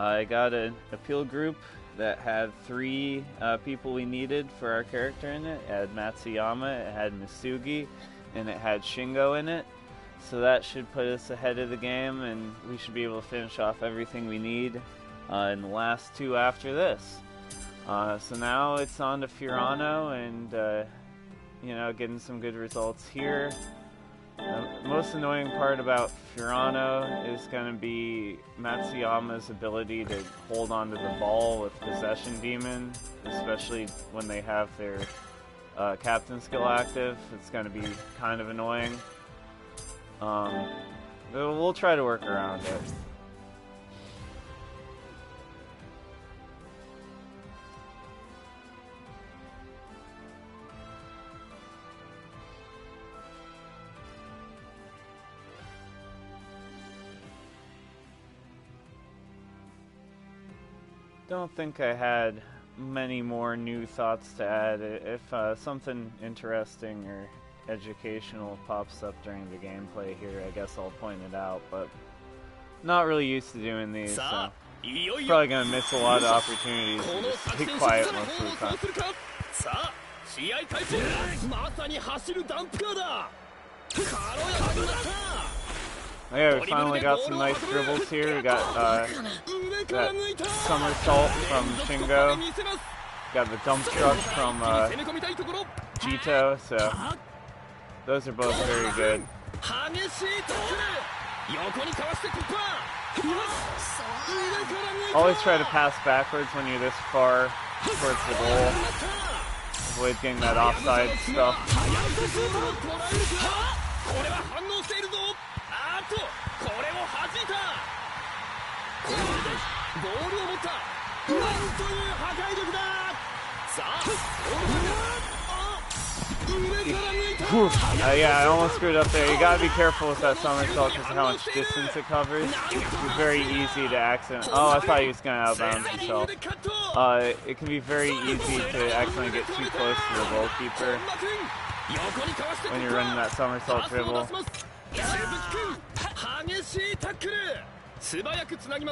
I got an appeal group that had 3 people we needed for our character in it. It had Matsuyama, it had Misugi, and it had Shingo in it. So that should put us ahead of the game, and we should be able to finish off everything we need in the last 2 after this. So now it's on to Furano, and you know, getting some good results here. The most annoying part about Furano is going to be Matsuyama's ability to hold onto the ball with Possession Demon, especially when they have their Captain skill active. It's going to be kind of annoying. We'll try to work around it. Don't think I had many more new thoughts to add. If something interesting or educational pops up during the gameplay here, I guess I'll point it out, but not really used to doing these, so probably gonna miss a lot of opportunities to just stay quiet most of the time. Oh yeah, we finally got some nice dribbles here. We got that somersault from Shingo. Got the dump truck from Jito, so those are both very good. Always try to pass backwards when you're this far towards the goal. Avoid getting that offside stuff. Yeah, I almost screwed up there. You gotta be careful with that somersault because of how much distance it covers. It's very easy to accident. Oh, I thought he was gonna outbound himself. It can be very easy to accidentally get too close to the goalkeeper when you're running that somersault dribble.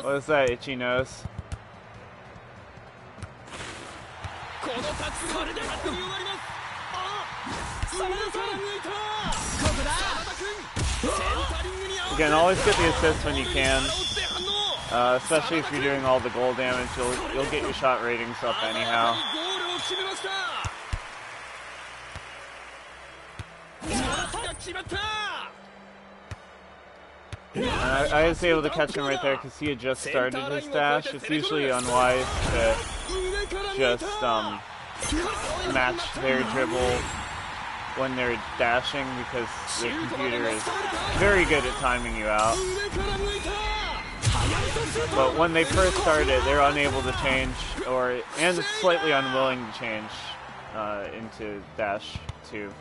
What is that, itchy nose? Again, always get the assist when you can, especially if you're doing all the goal damage. You'll get your shot ratings up anyhow. I was able to catch him right there because he had just started his dash. It's usually unwise to just match their dribble when they're dashing because the computer is very good at timing you out. But when they first started, they're unable to change, and slightly unwilling to change into dash 2.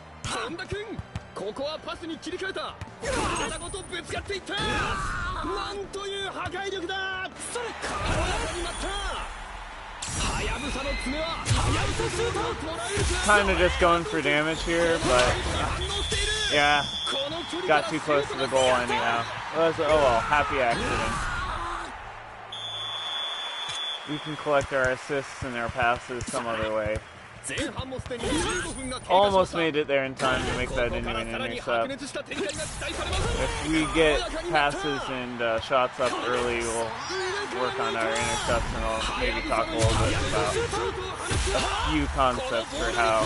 Kind of just going for damage here, but yeah, got too close to the goal anyhow. Oh well, happy accident. We can collect our assists and our passes some other way. Almost made it there in time to make that genuine intercept. If we get passes and shots up early, we'll work on our intercepts, and I'll maybe talk a little bit about a few concepts for how.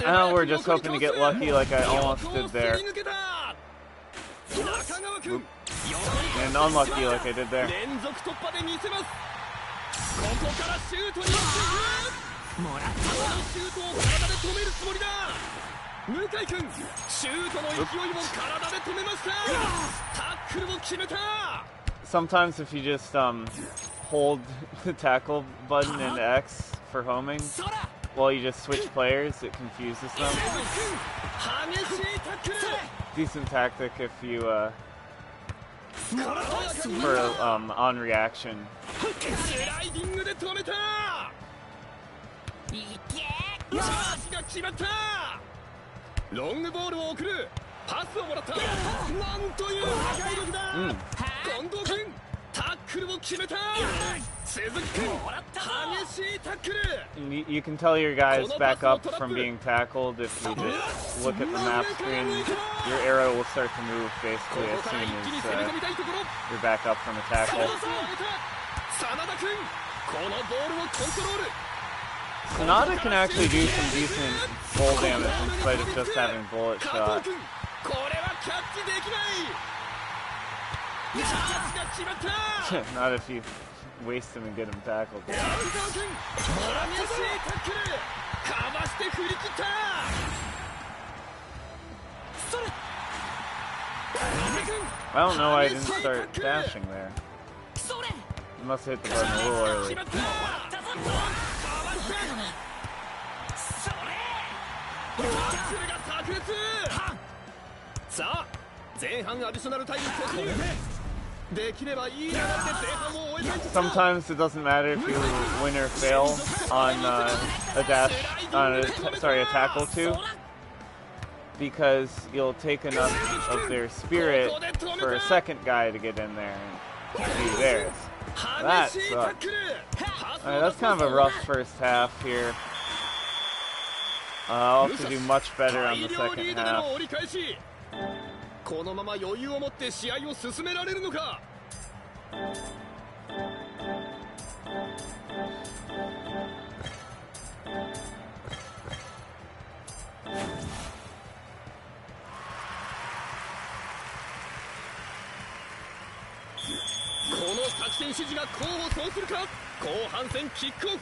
Now we're just hoping to get lucky like I almost did there. Oop. And unlucky like I did there. Sometimes if you just hold the tackle button and X for homing while you just switch players, it confuses them. for on reaction. スライディングで止めた。パスが決まった。ロングボールを送る。パスをもらった。なんという破壊力だ。近藤君タックルを決めた。鈴木君激しいタックル。You can tell your guys back up from being tackled if you just look at the map screen. Your arrow will start to move basically as soon as you're back up from a tackle. 真田君このボールをコントロール。 Sonata can actually do some decent full damage in spite of just having bullet shot. これはキャッチできない。パスが決まった。 Not if you waste him and get him tackled. 激しいタックル。かわして振り切った。 I don't know why I didn't start dashing there. I must have hit the button a little early. さあ前半アディショナルタイム突入。できればいい流れで前半を終えたい。 Sometimes it doesn't matter if you win or fail on a dash, a tackle too, because you'll take enough of their spirit for a second guy to get in there and do theirs. That sucks. Alright, that's kind of a rough first half here. I'll have to do much better on the second half. このまま余裕を持って試合を進められるのか。この作戦指示が功を奏するか。後半戦キックオフ。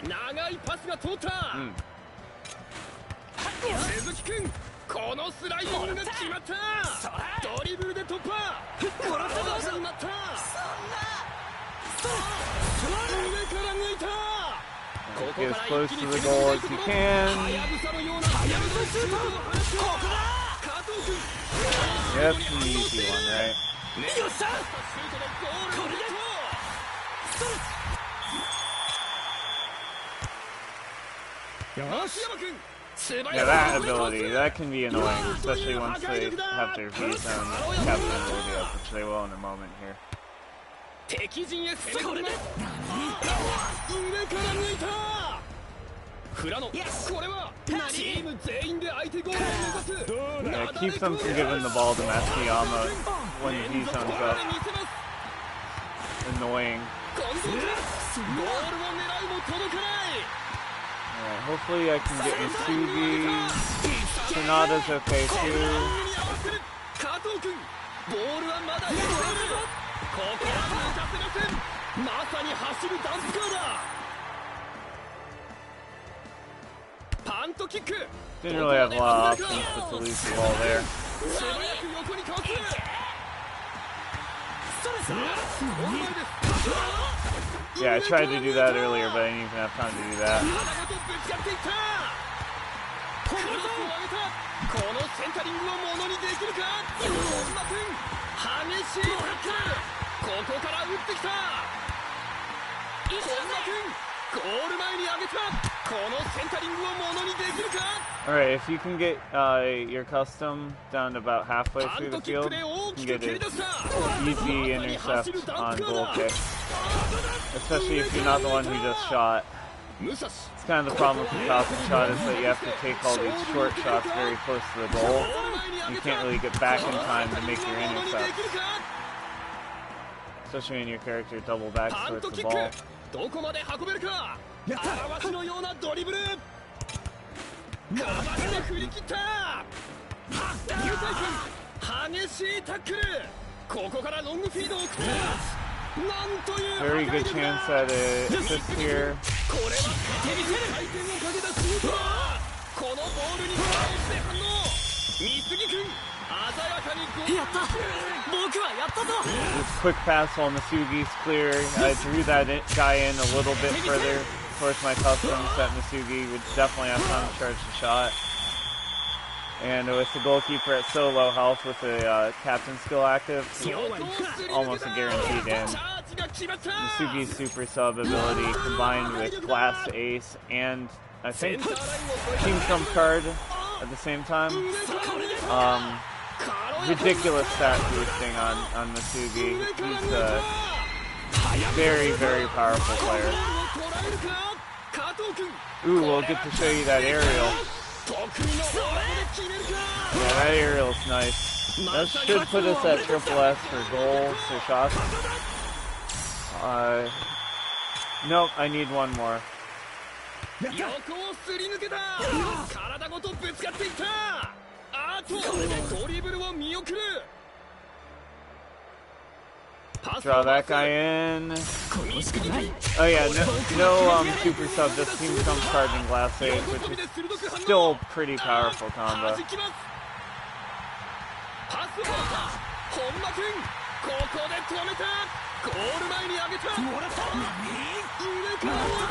長いパスが通った。鈴木君このスライディングが決まった。ドリブルで突破。この技になった。上から抜いた。 Get as close to the goal as you can. That's an easy one, right? Yeah, that ability, that can be annoying, especially once they have their V-zone captain ability up, which they will in a moment here. 敵陣へ攻め込みます。上から抜いた。フラノ、これはチーム全員で相手ゴールを目指す。 Yeah, it keeps them from giving the ball to Matsuyama when he zones up. Annoying. Alright, hopefully I can get Misugi. Sonata's okay too. ボールはまだ入れている。ここは抜かせません。まさに走るダンスカーだ。パントキック。 Didn't really have a lot of options but to lose the ball there. 素早く横にかわす。Yeah, I tried to do that earlier, but I didn't even have time to do that. このセンタリングをものにできるか。激しいタックル。ここから打ってきた。本間君ゴール前に上げた。このセンタリングをものにできるか。 Alright, if you can get your custom down to about halfway through the field, you can get an easy intercept on goal kick. Especially if you're not the one who just shot. It's kind of the problem with the falcon shot is that you have to take all these short shots very close to the goal. You can't really get back in time to make your intercept. Especially when your character double backs towards the ball. どこまで運べるか。表しのようなドリブル。かわして振り切った。ユタイ君激しいタックル。ここからロングフィードを送った。 Very good chance at an assist here. これは回転をかけたシュートだ。このボールに対して反応。三杉君鮮やかにゴール。やった。僕はやったぞ。 This quick pass while Misugi's clear. I drew that guy in a little bit further towards my customs that Misugi would definitely have time to charge the shot. And with the goalkeeper at so low health with the captain skill active, almost a guaranteed in. Misugi's super sub ability combined with Glass Ace and I think Team Trump card at the same time. Ridiculous stat boosting on Misugi. He's a very, very powerful player. Ooh, we'll get to show you that aerial. Yeah, that aerial's nice. That should put us at triple S for goals or shots. Nope, I need one more. Draw that guy in. Oh yeah, no super sub, just Team Trump card and Glass Ace, which is still pretty powerful combo.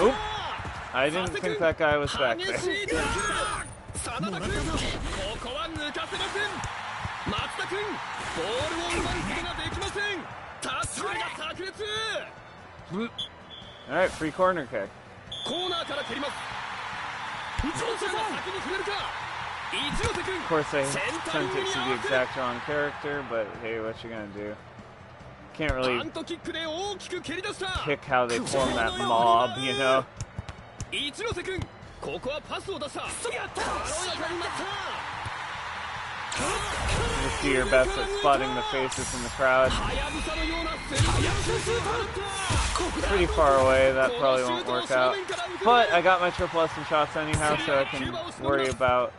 Oop! I didn't think that guy was back there. Alright, free corner kick. Of course, I sent it to the exact wrong character, but hey, what you gonna do? Can't really pick how they form that mob, you know? Just do your best at spotting the faces in the crowd. Pretty far away, that probably won't work out. But I got my triple S in shots anyhow, so I can worry about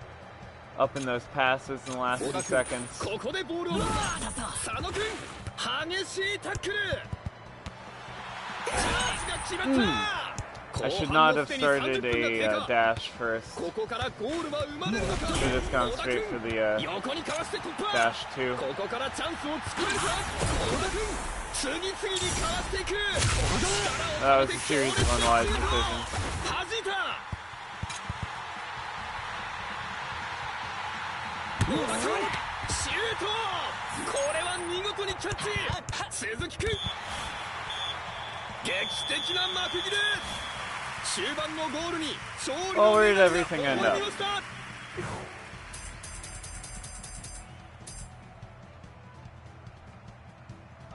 upping those passes in the last 2 seconds. I should not have started a dash first. Should have just gone straight for the dash 2. That was a series of unwise decisions. Well, where did everything end up?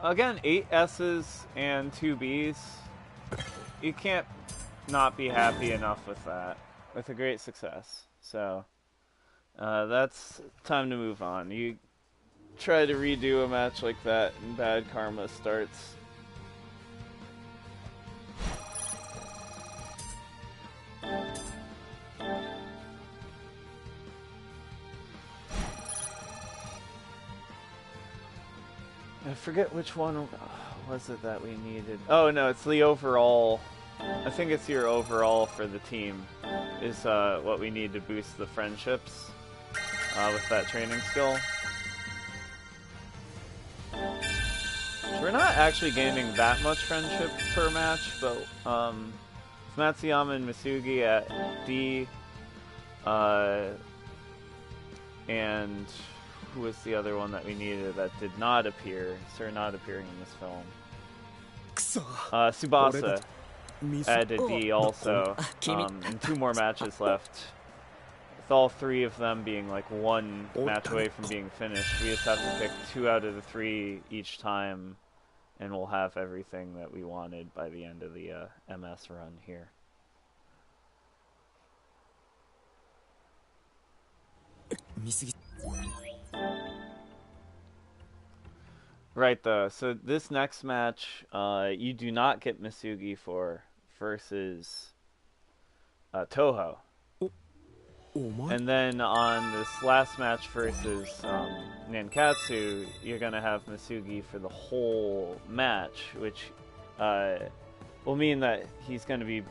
Again, 8 S's and 2 B's. You can't not be happy enough with that. With a great success. So, that's time to move on. You try to redo a match like that and bad karma starts. I forget which one was it that we needed. Oh no, it's the overall. I think it's your overall for the team is what we need to boost the friendships with that training skill. So we're not actually gaining that much friendship per match, but Matsuyama and Misugi at D, and who was the other one that we needed that did not appear, not appearing in this film? Tsubasa at a D also, and 2 more matches left. With all 3 of them being like 1 match away from being finished, we just have to pick 2 out of the 3 each time, and we'll have everything that we wanted by the end of the MS run here. Right, though. So this next match, you do not get Misugi for versus Toho. And then on this last match versus Nankatsu, you're going to have Misugi for the whole match, which will mean that he's going to be,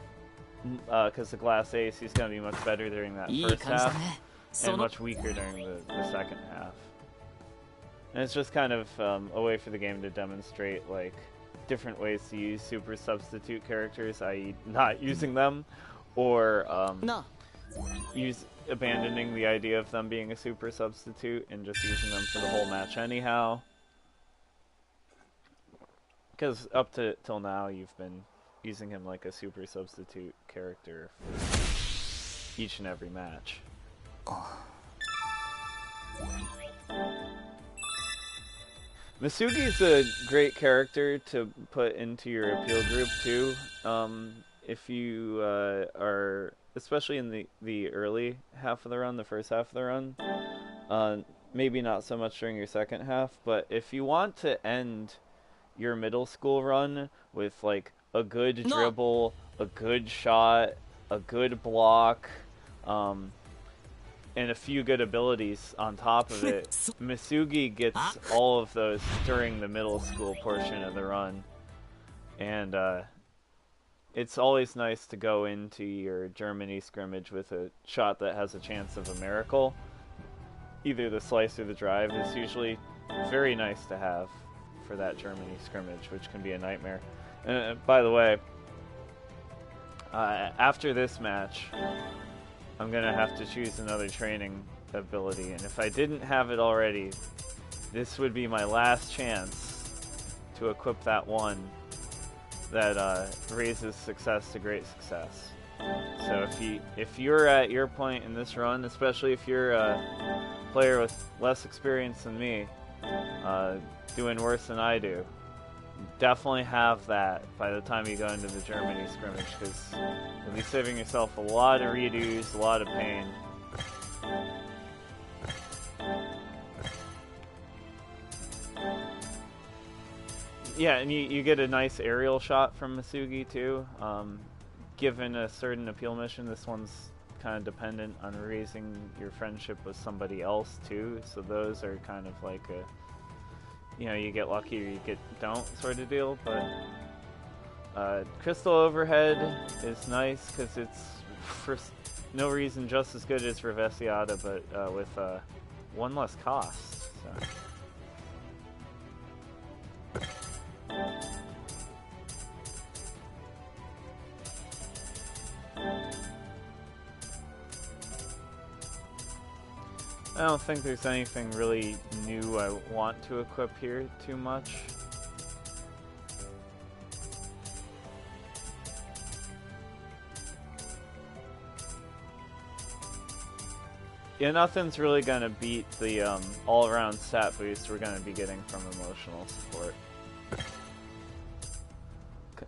because the Glass Ace, he's going to be much better during that first half, and much weaker during the second half. And it's just kind of a way for the game to demonstrate like different ways to use super substitute characters, i.e. not using them, or abandoning the idea of them being a super substitute and just using them for the whole match anyhow. Because up to till now, you've been using him like a super substitute character for each and every match. Masugi's a great character to put into your appeal group too. If you are, especially in the early half of the run, the first half of the run, maybe not so much during your second half, but if you want to end your middle school run with like a good dribble, a good shot, a good block, and a few good abilities on top of it, Masugi gets all of those during the middle school portion of the run. And it's always nice to go into your Germany scrimmage with a shot that has a chance of a miracle. Either the slice or the drive is usually very nice to have for that Germany scrimmage, which can be a nightmare. And by the way, after this match, I'm going to have to choose another training ability, and if I didn't have it already, this would be my last chance to equip that one that raises success to great success. So if you're at your point in this run, especially if you're a player with less experience than me, doing worse than I do, definitely have that by the time you go into the Germany scrimmage, because you'll be saving yourself a lot of redos, a lot of pain. Yeah, and you get a nice aerial shot from Masugi too. Given a certain appeal mission, this one's kind of dependent on raising your friendship with somebody else too, so those are kind of like a, you know, you get lucky or you don't sort of deal. But Crystal Overhead is nice because it's for no reason just as good as Revesiata, but with one less cost. So. I don't think there's anything really new I want to equip here too much. Yeah, nothing's really gonna beat the all-around stat boost we're gonna be getting from emotional support.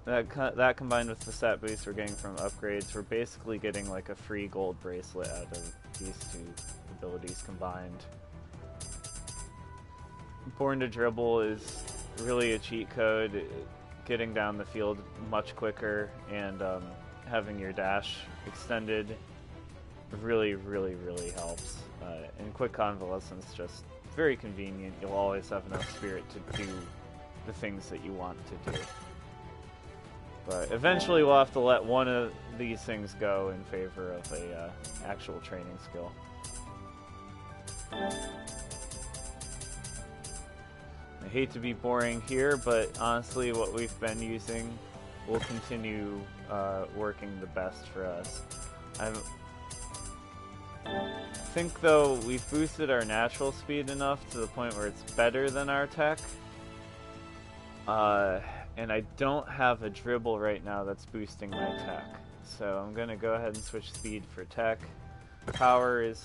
That combined with the stat boost we're getting from upgrades, we're basically getting like a free gold bracelet out of these two abilities combined. Born to Dribble is really a cheat code, getting down the field much quicker, and having your dash extended really helps. And Quick Convalescence, just very convenient. You'll always have enough spirit to do the things that you want to do. But eventually we'll have to let one of these things go in favor of a actual training skill. I hate to be boring here, but honestly what we've been using will continue working the best for us. I think though we've boosted our natural speed enough to the point where it's better than our tech. And I don't have a dribble right now that's boosting my tech. So I'm going to go ahead and switch speed for tech. Power is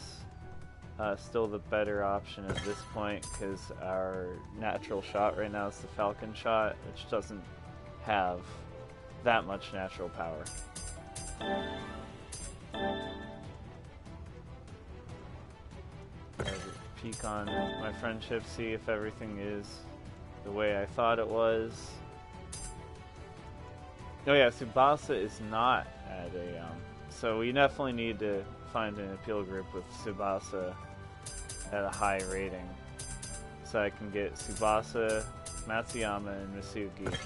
still the better option at this point, because our natural shot right now is the Falcon shot, which doesn't have that much natural power. Peek on my friendship, see if everything is the way I thought it was. Oh yeah, Tsubasa is not at a, so we definitely need to find an appeal group with Tsubasa at a high rating, so I can get Tsubasa, Matsuyama, and Masugi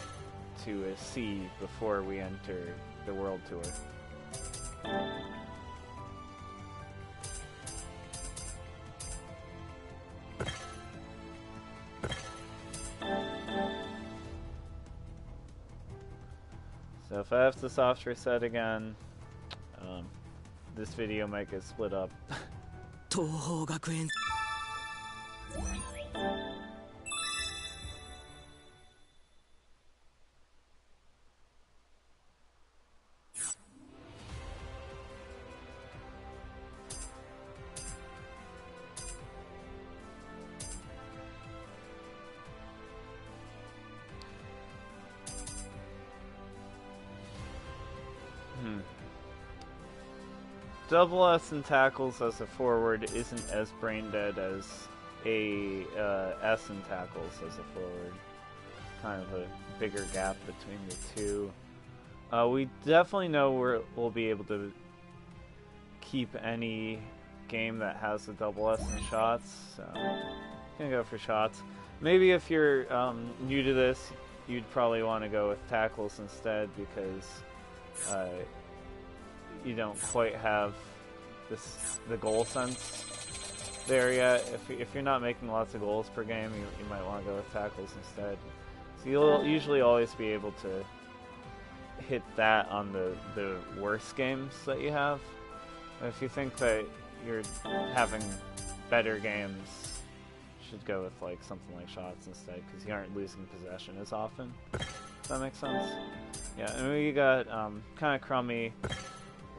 to a C before we enter the World Tour. So if I have to soft reset again, this video might get split up. 東邦学園 Double S in tackles as a forward isn't as brain dead as a S in tackles as a forward. Kind of a bigger gap between the two. We definitely know we'll be able to keep any game that has a double S in shots. So gonna go for shots. Maybe if you're new to this, you'd probably want to go with tackles instead because you don't quite have the goal sense there yet. If you're not making lots of goals per game, you might want to go with tackles instead. So you'll usually always be able to hit that on the worst games that you have. But if you think that you're having better games, you should go with like something like shots instead because you aren't losing possession as often. Does that make sense? Yeah, and we got kind of crummy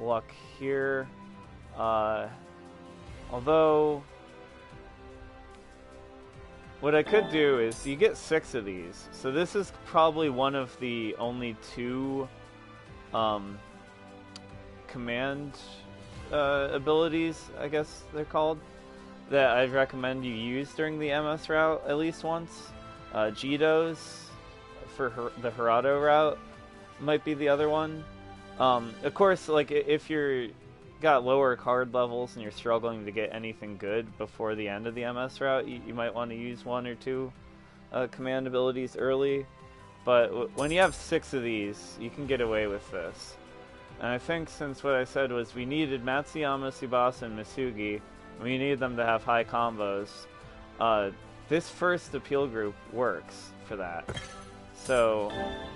luck here. Although what I could do is you get 6 of these. So this is probably one of the only 2 command abilities, I guess they're called, that I'd recommend you use during the MS route at least once. Jido's for the Hirado route might be the other one. Of course, like if you're got lower card levels and you're struggling to get anything good before the end of the MS route, you might want to use 1 or 2 command abilities early. But when you have 6 of these, you can get away with this. And I think since what I said was we needed Matsuyama, Tsubasa, and Misugi, we need them to have high combos, this first appeal group works for that. So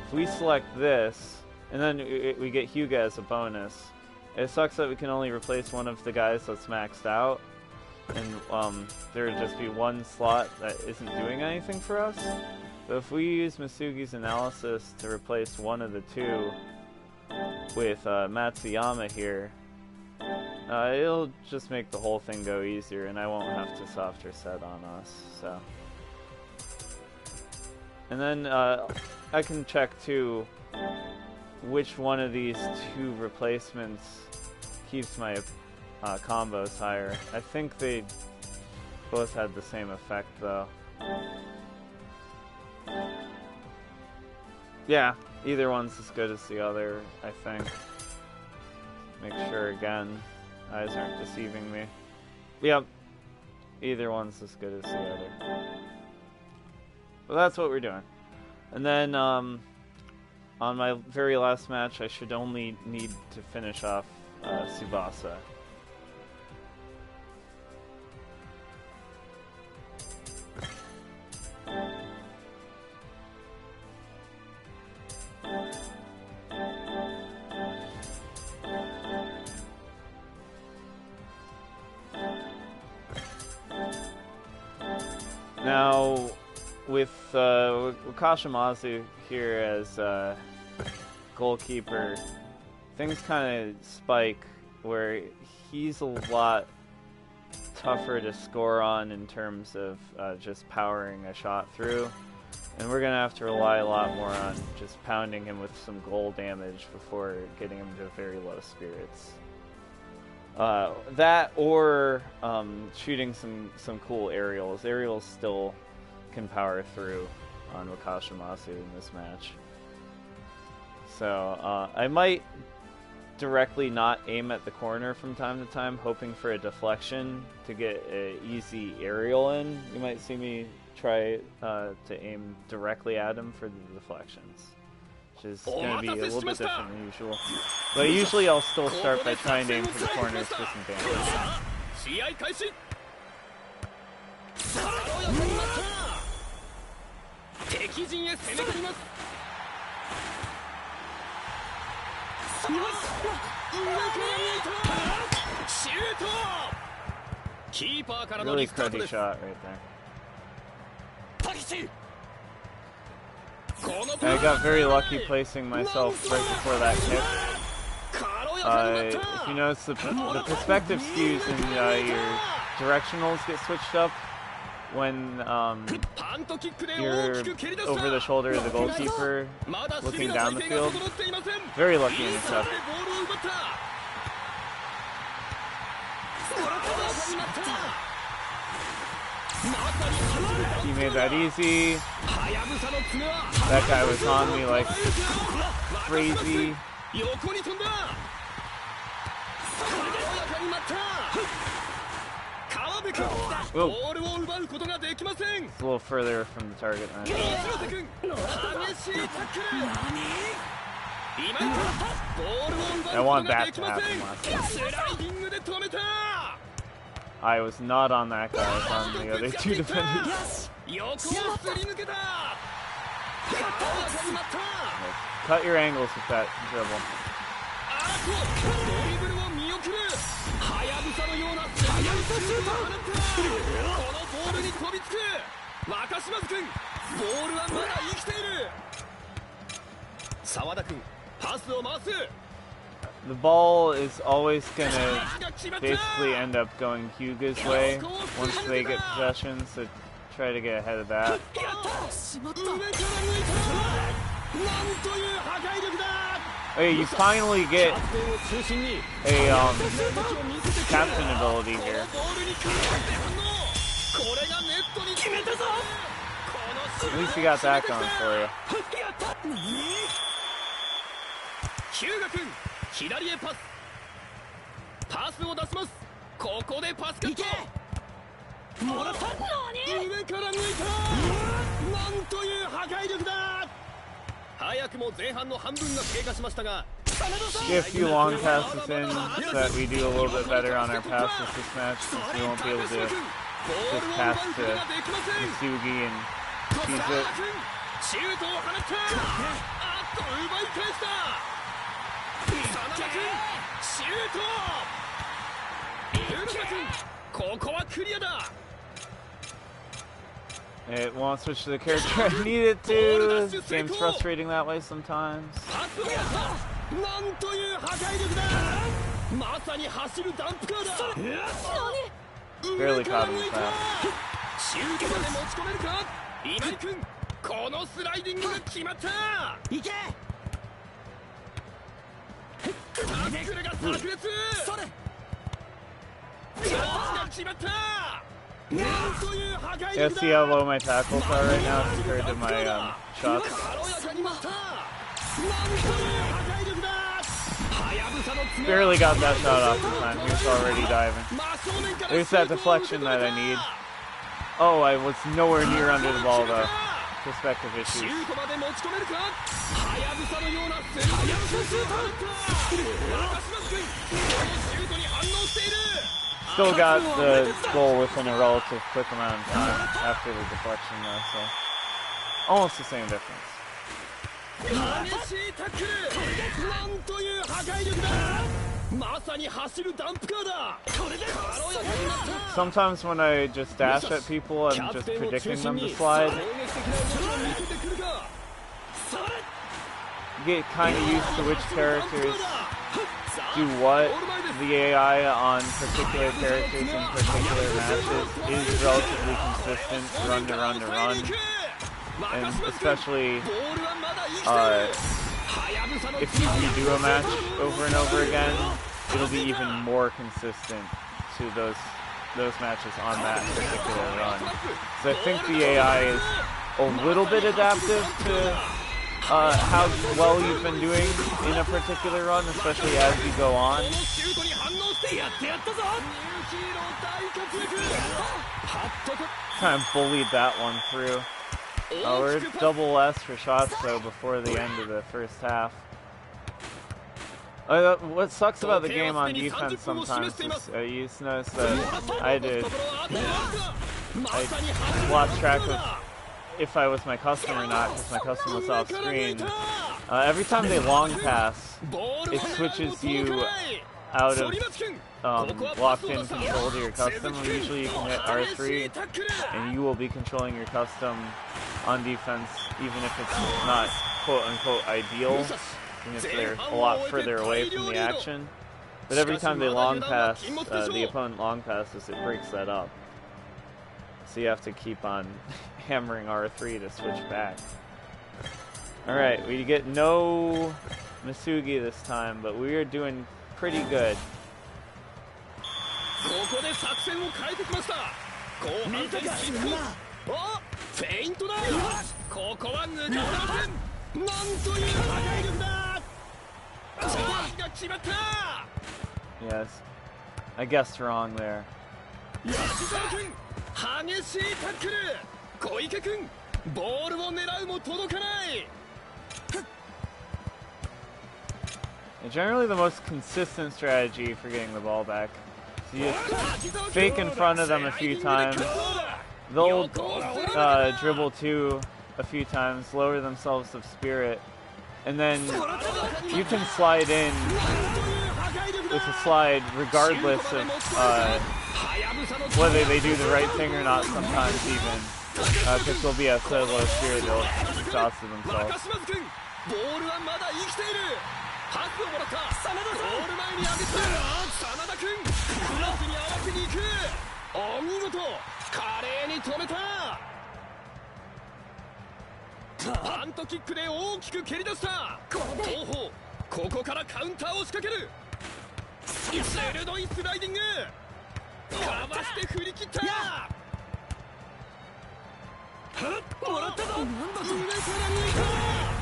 if we select this, and then we get Hyuga as a bonus. It sucks that we can only replace one of the guys that's maxed out, and there would just be 1 slot that isn't doing anything for us. But if we use Misugi's analysis to replace one of the 2 with Matsuyama here, it'll just make the whole thing go easier, and I won't have to soft reset on us. So, and then I can check too which one of these 2 replacements keeps my combos higher. I think they both had the same effect though. Yeah, either one's as good as the other, I think. Make sure again, eyes aren't deceiving me. Yep, either one's as good as the other. But that's what we're doing. And then on my very last match, I should only need to finish off Tsubasa. Now, with Wakashimazu here as goalkeeper, things kind of spike where he's a lot tougher to score on in terms of just powering a shot through, and we're gonna have to rely a lot more on just pounding him with some goal damage before getting him to very low spirits. That or shooting some cool aerials. Aerials still can power through on Wakashimazu in this match. So I might directly not aim at the corner from time to time, hoping for a deflection to get an easy aerial in. You might see me try to aim directly at him for the deflections, which is going to be a little bit different than usual. But usually I'll still start by trying to aim for the corners for some damage. 敵陣へ攻め込みます。上から見えた。Really cruddy shot right there. And I got very lucky placing myself right before that kick. If you notice, the perspective skews and your directionals get switched up when you're over the shoulder of the goalkeeper looking down the field. Very lucky intercept. He made that easy. That guy was on me like crazy. Whoa. It's a little further from the target now. I want that to happen last time. I was not on that guy, I was on the other two defenders. Cut your angles with that dribble. The ball is always going to basically end up going Hyuga's way once they get possession, so try to get ahead of that. Okay, you finally get a captain ability here. At least you got that going for you. Get a few long passes in so that we do a little bit better on our passes this match, since we won't be able to just pass to Misugi and seize it. It won't switch to the character I need it to. This game's frustrating that way sometimes. Barely caught him with that. Yeah, see how low my tackles are right now compared to my shots. Barely got that shot off in time. He was already diving. There's that deflection that I need. Oh, I was nowhere near under the ball though. Perspective issues. Still got the goal within a relative quick amount of time after the deflection though, so almost the same difference. Sometimes when I just dash at people, I'm just predicting them to slide. You get kind of used to which characters do what. The AI on particular characters in particular matches is relatively consistent, run to run to run. And especially if you redo a match over and over again, it'll be even more consistent to those matches on that particular run. So I think the AI is a little bit adaptive to how well you've been doing in a particular run, especially as you go on. Kind of bullied that one through. We're double S for shots though before the end of the first half. What sucks about the game on defense sometimes is you just notice that I lost track of if I was my customer or not because my customer was off screen. Every time they long pass, it switches you out of locked in control to your custom, usually you can hit R3 and you will be controlling your custom on defense, even if it's not quote-unquote ideal, and if they're a lot further away from the action. But every time they long pass, the opponent long passes, it breaks that up. So you have to keep on hammering R3 to switch back. Alright, we get no Misugi this time, but we are doing pretty good. Yes, I guessed wrong there. Generally the most consistent strategy for getting the ball back. So you fake in front of them a few times. They'll dribble two a few times, lower themselves of spirit, and then you can slide in with a slide regardless of whether they do the right thing or not sometimes even. Because they'll be at so low spirit they'll exhaust themselves.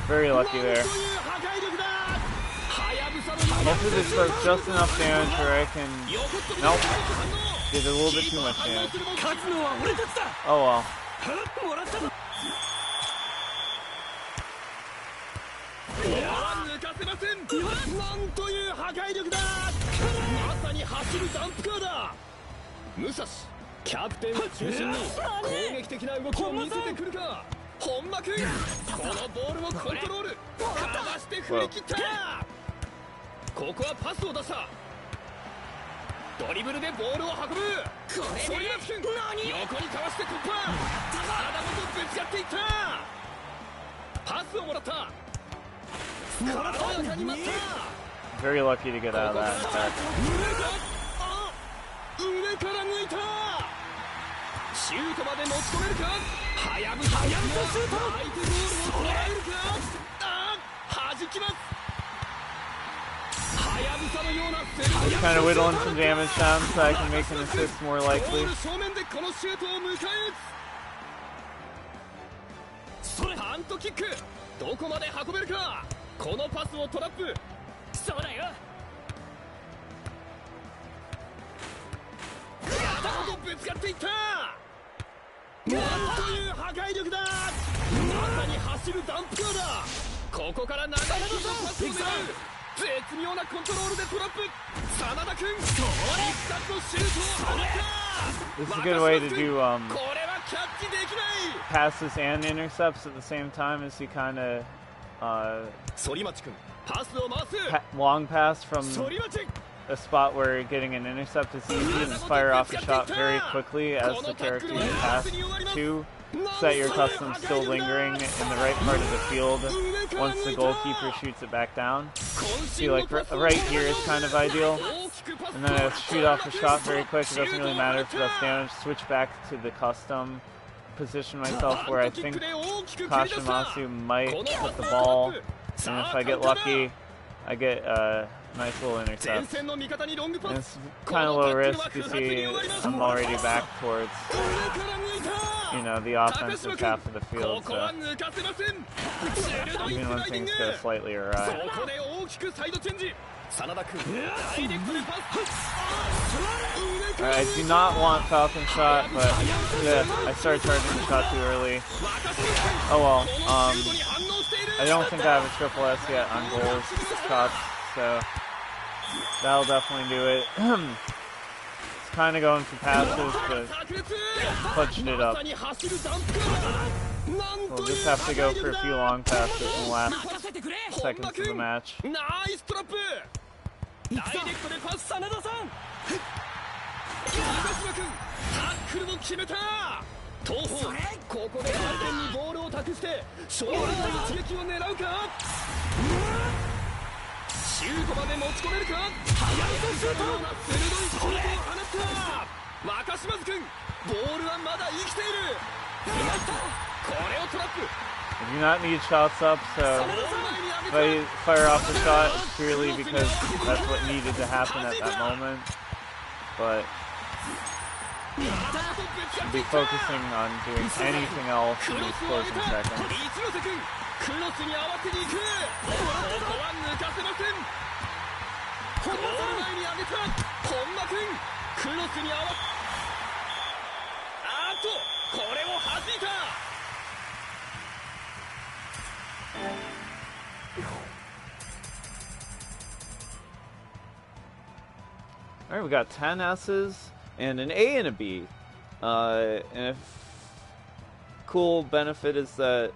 Very lucky there. Hopefully this does just enough damage where I can... Nope. Did a little bit too much damage. Oh well. Musashi, キャプテンを中心に攻撃的な動きを見せてくるか。本間君、このボールをコントロール。かわして振り切った。ここはパスを出した。ドリブルでボールを運ぶ。反町君、横にかわして突破。体ごとぶつかっていった。パスをもらった。軽やかに待った。Very lucky to get out of that. 上から抜いた。シュートまで持ち込めるか。はやぶさシュート。相手ゴールを捉えるか。弾きます。はやぶさのような攻め。Kind of whittling some damage down so I can make an assist more likely. 正面でこのシュートを迎え撃つ。パントキック。どこまで運べるか。このパスをトラップ。そうだよ。体ごとぶつかっていった。なんという破壊力だ。まさに走るダンプカーだ。ここから長いパスを狙う。絶妙なコントロールでトラップ。真田君、一発のシュートを放った。 This is a good way to do これはキャッチできない。 passes and intercepts at the same time as you kind of 反町君、パスを回す。 long pass from 反町。 a spot where getting an intercept is easy and fire off a shot very quickly as the character you pass to, so that your custom's still lingering in the right part of the field once the goalkeeper shoots it back down. See, like right here is kind of ideal, and then I shoot off a shot very quick. It doesn't really matter if that's damage. Switch back to the custom, position myself where I think Kashimasu might put the ball, and if I get lucky, I get nice little intercept. And it's kind of low risk. You see, I'm already back towards, you know, the offensive half of the field, so even when things go slightly awry. I do not want Falcon Shot, but yeah, I started charging the shot too early. Oh well, I don't think I have a triple S yet on goals shots, so that'll definitely do it. It's kind of going for passes, but clutched it up. We'll just have to go for a few long passes in the last seconds of the match. ダイレクトでパス真田さん。東島君タックルも決めた。東方ここで相手にボールを託して勝利の一撃を狙うか。シュートまで持ち込めるか。速いシュートのような鋭いシュートを放った若島津君。ボールはまだ生きている。これをトラップ。 I do not need shots up, so if I fire off the shot purely because that's what needed to happen at that moment. But should be focusing on doing anything else in these closing seconds. クロスに合わせに行く。ここは抜かせません。ゴール前に上げた本間君。クロスに合わせ、あっとこれを弾いた。 Alright, we got 10 S's and an A and a B. And a cool benefit is that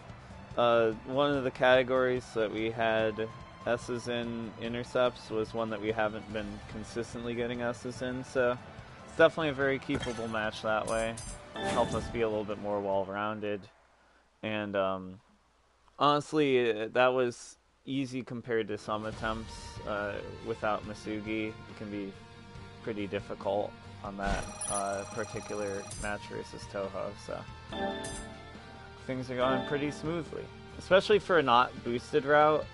one of the categories that we had S's in intercepts was one that we haven't been consistently getting S's in, so it's definitely a very keepable match that way. Help us be a little bit more well-rounded. And honestly, that was easy compared to some attempts without Masugi. It can be pretty difficult on that particular match versus Toho, so things are going pretty smoothly, especially for a not boosted route.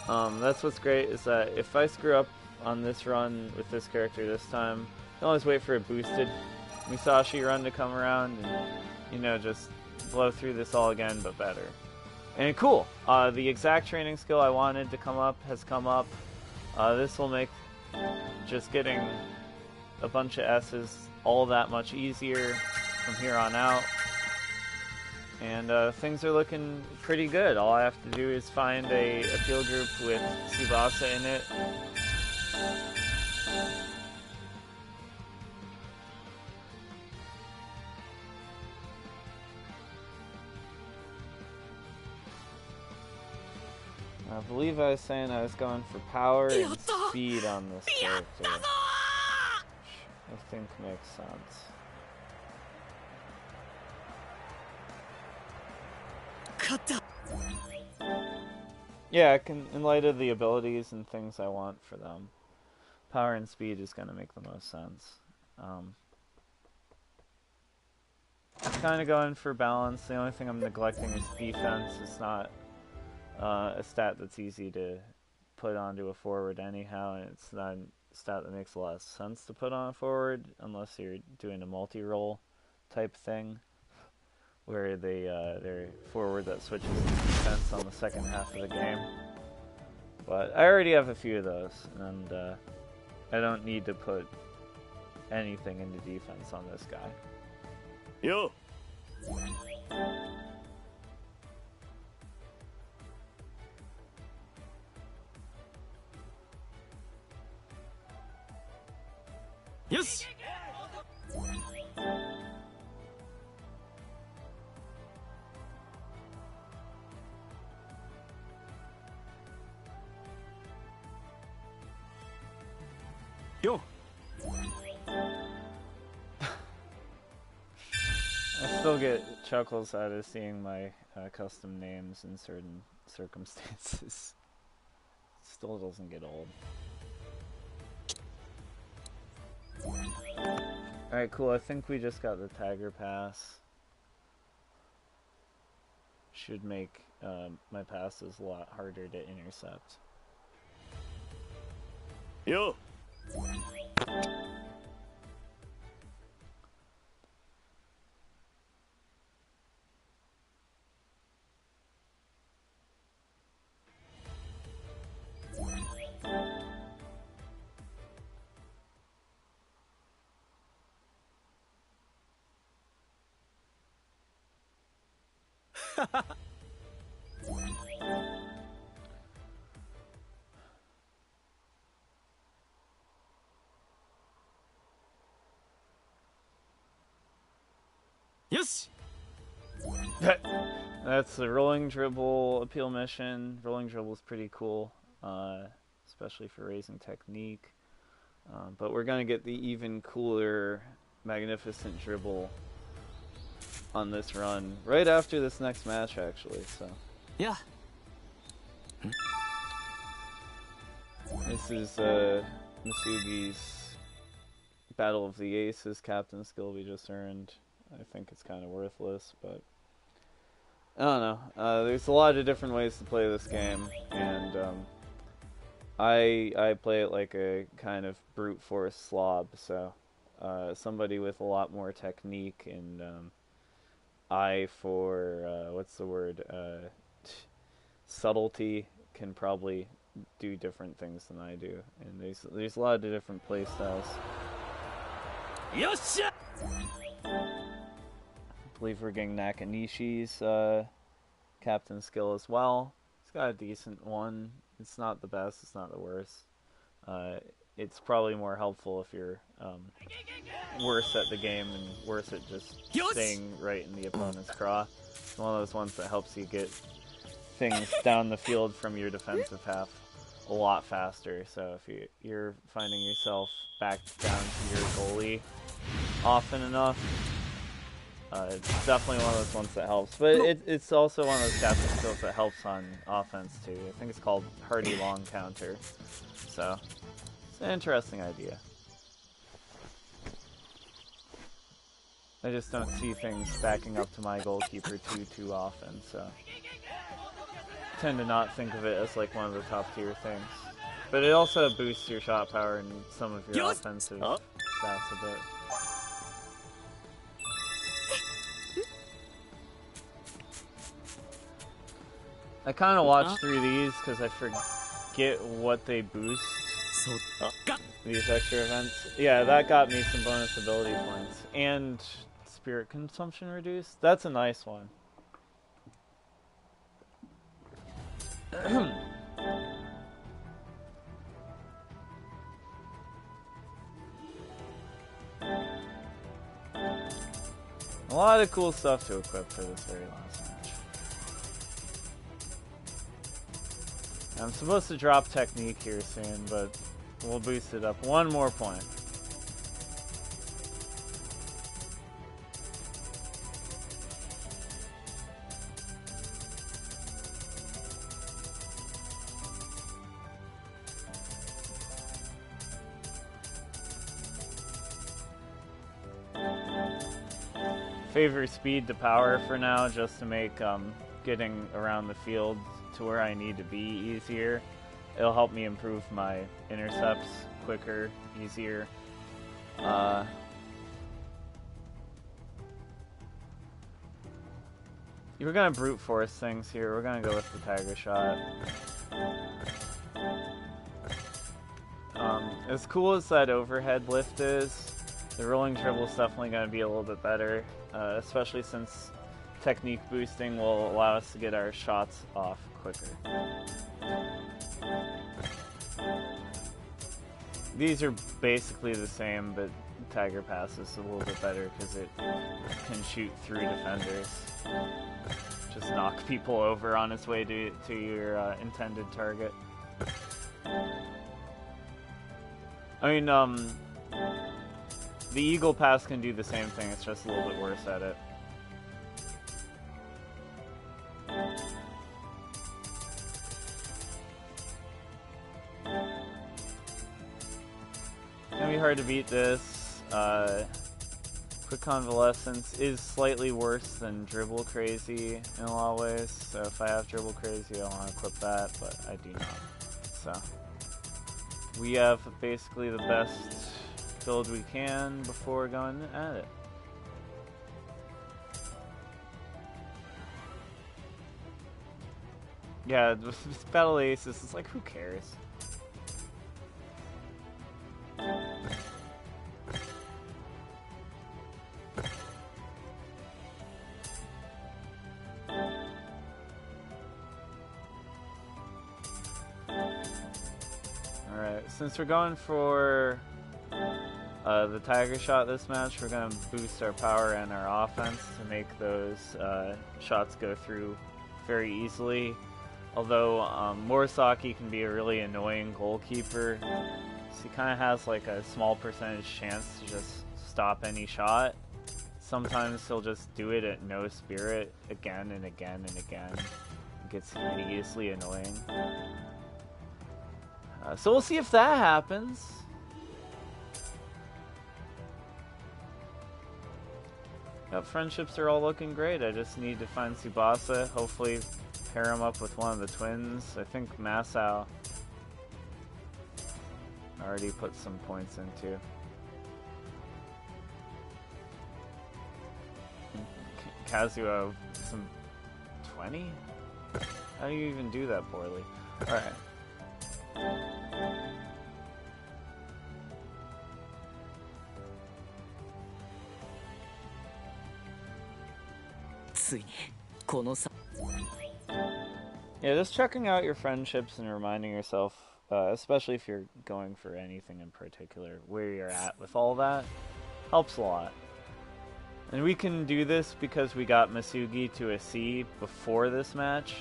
That's what's great, is that if I screw up on this run with this character this time, I can always wait for a boosted Musashi run to come around and, you know, just blow through this all again, but better. And cool, the exact training skill I wanted to come up has come up. This will make just getting a bunch of S's all that much easier from here on out. And things are looking pretty good. All I have to do is find a appeal group with Tsubasa in it. I believe I was saying I was going for power and speed on this character. I think makes sense. Yeah, I can, in light of the abilities and things I want for them, power and speed is going to make the most sense. I'm kind of going for balance. The only thing I'm neglecting is defense. It's not a stat that's easy to put onto a forward anyhow, and it's not a stat that makes a lot of sense to put on a forward unless you're doing a multi-role type thing, where they're forward that switches to defense on the second half of the game. But I already have a few of those, and I don't need to put anything into defense on this guy. Yo. Yes. Yo. I still get chuckles out of seeing my custom names in certain circumstances. Still doesn't get old. Alright, cool. I think we just got the Tiger Pass. Should make my passes a lot harder to intercept. Yo. Yes. That's the rolling dribble appeal mission. Rolling dribble is pretty cool. especially for raising technique. But we're going to get the even cooler, magnificent dribble on this run right after this next match, actually. So yeah. This is Masugi's Battle of the Aces captain skill we just earned. I think it's kind of worthless, but I don't know. There's a lot of different ways to play this game, and I play it like a kind of brute force slob, so somebody with a lot more technique and eye for, what's the word, subtlety can probably do different things than I do, and there's a lot of different play styles. Yosha! I believe we're getting Nakanishi's captain skill as well. It's got a decent one. It's not the best, it's not the worst. It's probably more helpful if you're worse at the game and worse at just staying right in the opponent's craw. It's one of those ones that helps you get things down the field from your defensive half a lot faster. So if you're finding yourself backed down to your goalie often enough, it's definitely one of those ones that helps. But it's also one of those captain skills that helps on offense too. I think it's called Hardy Long Counter. So it's an interesting idea. I just don't see things backing up to my goalkeeper too often, so I tend to not think of it as like one of the top tier things. But it also boosts your shot power and some of your offensive stats a bit. I kind of watch through these because I forget what they boost. These extra events. Yeah, that got me some bonus ability points. And spirit consumption reduced. That's a nice one. A lot of cool stuff to equip for this very last match. I'm supposed to drop technique here soon, but we'll boost it up one more point. Favor speed to power for now, just to make getting around the field to where I need to be easier. It'll help me improve my intercepts quicker, easier. We're gonna brute force things here. We're gonna go with the Tiger Shot. As cool as that overhead lift is, the rolling dribble is definitely going to be a little bit better, especially since technique boosting will allow us to get our shots off quicker. These are basically the same, but Tiger Pass is a little bit better because it can shoot through defenders. Just knock people over on its way to your intended target. I mean, the Eagle Pass can do the same thing, it's just a little bit worse at it. It's gonna be hard to beat this. Quick Convalescence is slightly worse than Dribble Crazy in a lot of ways, so if I have Dribble Crazy I want to equip that, but I do not. So we have basically the best build we can before going at it. Yeah, with Battle Aces, it's like, who cares? Alright, since we're going for the Tiger Shot this match, we're going to boost our power and our offense to make those shots go through very easily. Although Murasaki can be a really annoying goalkeeper. So he kind of has like a small percentage chance to just stop any shot. Sometimes he'll just do it at no spirit again and again and again. It gets hideously annoying. So we'll see if that happens. Yep, friendships are all looking great. I just need to find Tsubasa. Hopefully pair him up with one of the twins. I think Masao already put some points into. Kazuo, some 20? How do you even do that poorly? Alright. Yeah, just checking out your friendships and reminding yourself, especially if you're going for anything in particular, where you're at with all that, helps a lot. And we can do this because we got Masugi to a C before this match.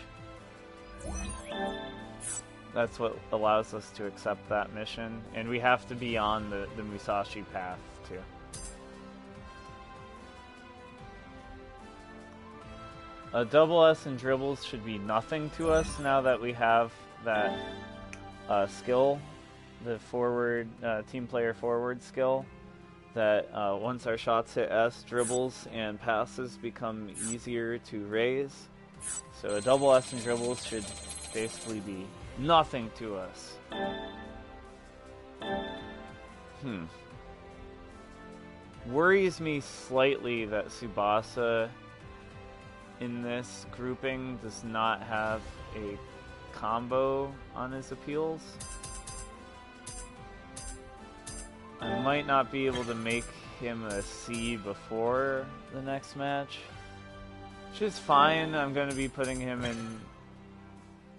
That's what allows us to accept that mission. And we have to be on the Musashi path, too. Double S and dribbles should be nothing to us now that we have that skill, the forward, team player forward skill. That once our shots hit S, dribbles and passes become easier to raise. So a double S and dribbles should basically be nothing to us. Worries me slightly that Tsubasa in this grouping does not have a combo on his appeals. I might not be able to make him a C before the next match, which is fine. I'm going to be putting him in,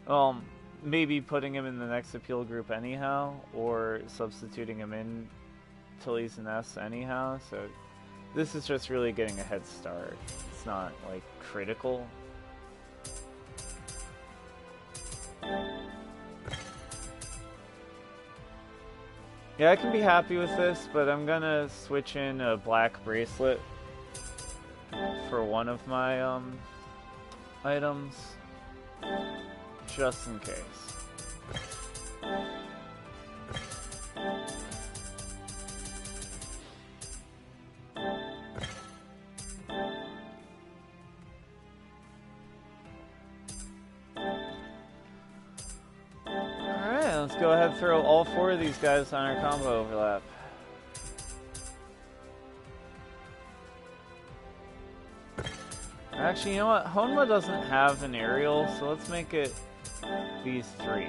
well, maybe putting him in the next appeal group anyhow, or substituting him in till he's an S anyhow, so this is just really getting a head start. It's not, like, critical. Yeah, I can be happy with this, but I'm gonna switch in a black bracelet for one of my items, just in case. Let's go ahead and throw all four of these guys on our combo overlap. Actually, you know what? Honma doesn't have an aerial, so let's make it these three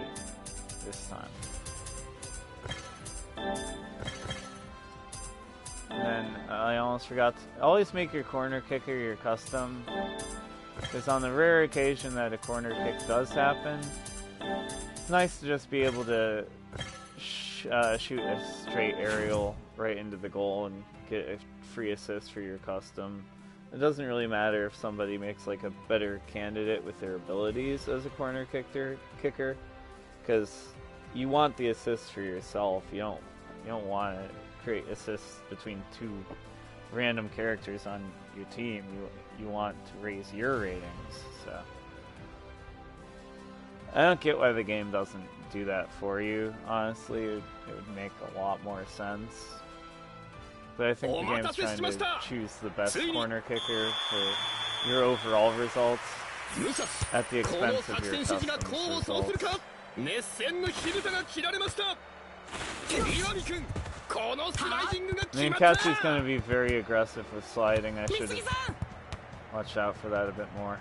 this time. And then I almost forgot to always make your corner kicker your custom, because on the rare occasion that a corner kick does happen, it's nice to just be able to shoot a straight aerial right into the goal and get a free assist for your custom. It doesn't really matter if somebody makes like a better candidate with their abilities as a corner kicker, because you want the assist for yourself. You don't want to create assists between two random characters on your team. You want to raise your ratings. So I don't get why the game doesn't do that for you, honestly. It would make a lot more sense. But I think the game's trying to choose the best corner kicker for your overall results at the expense of your custom results. Katsu's going to be very aggressive with sliding. I should have watched out for that a bit more.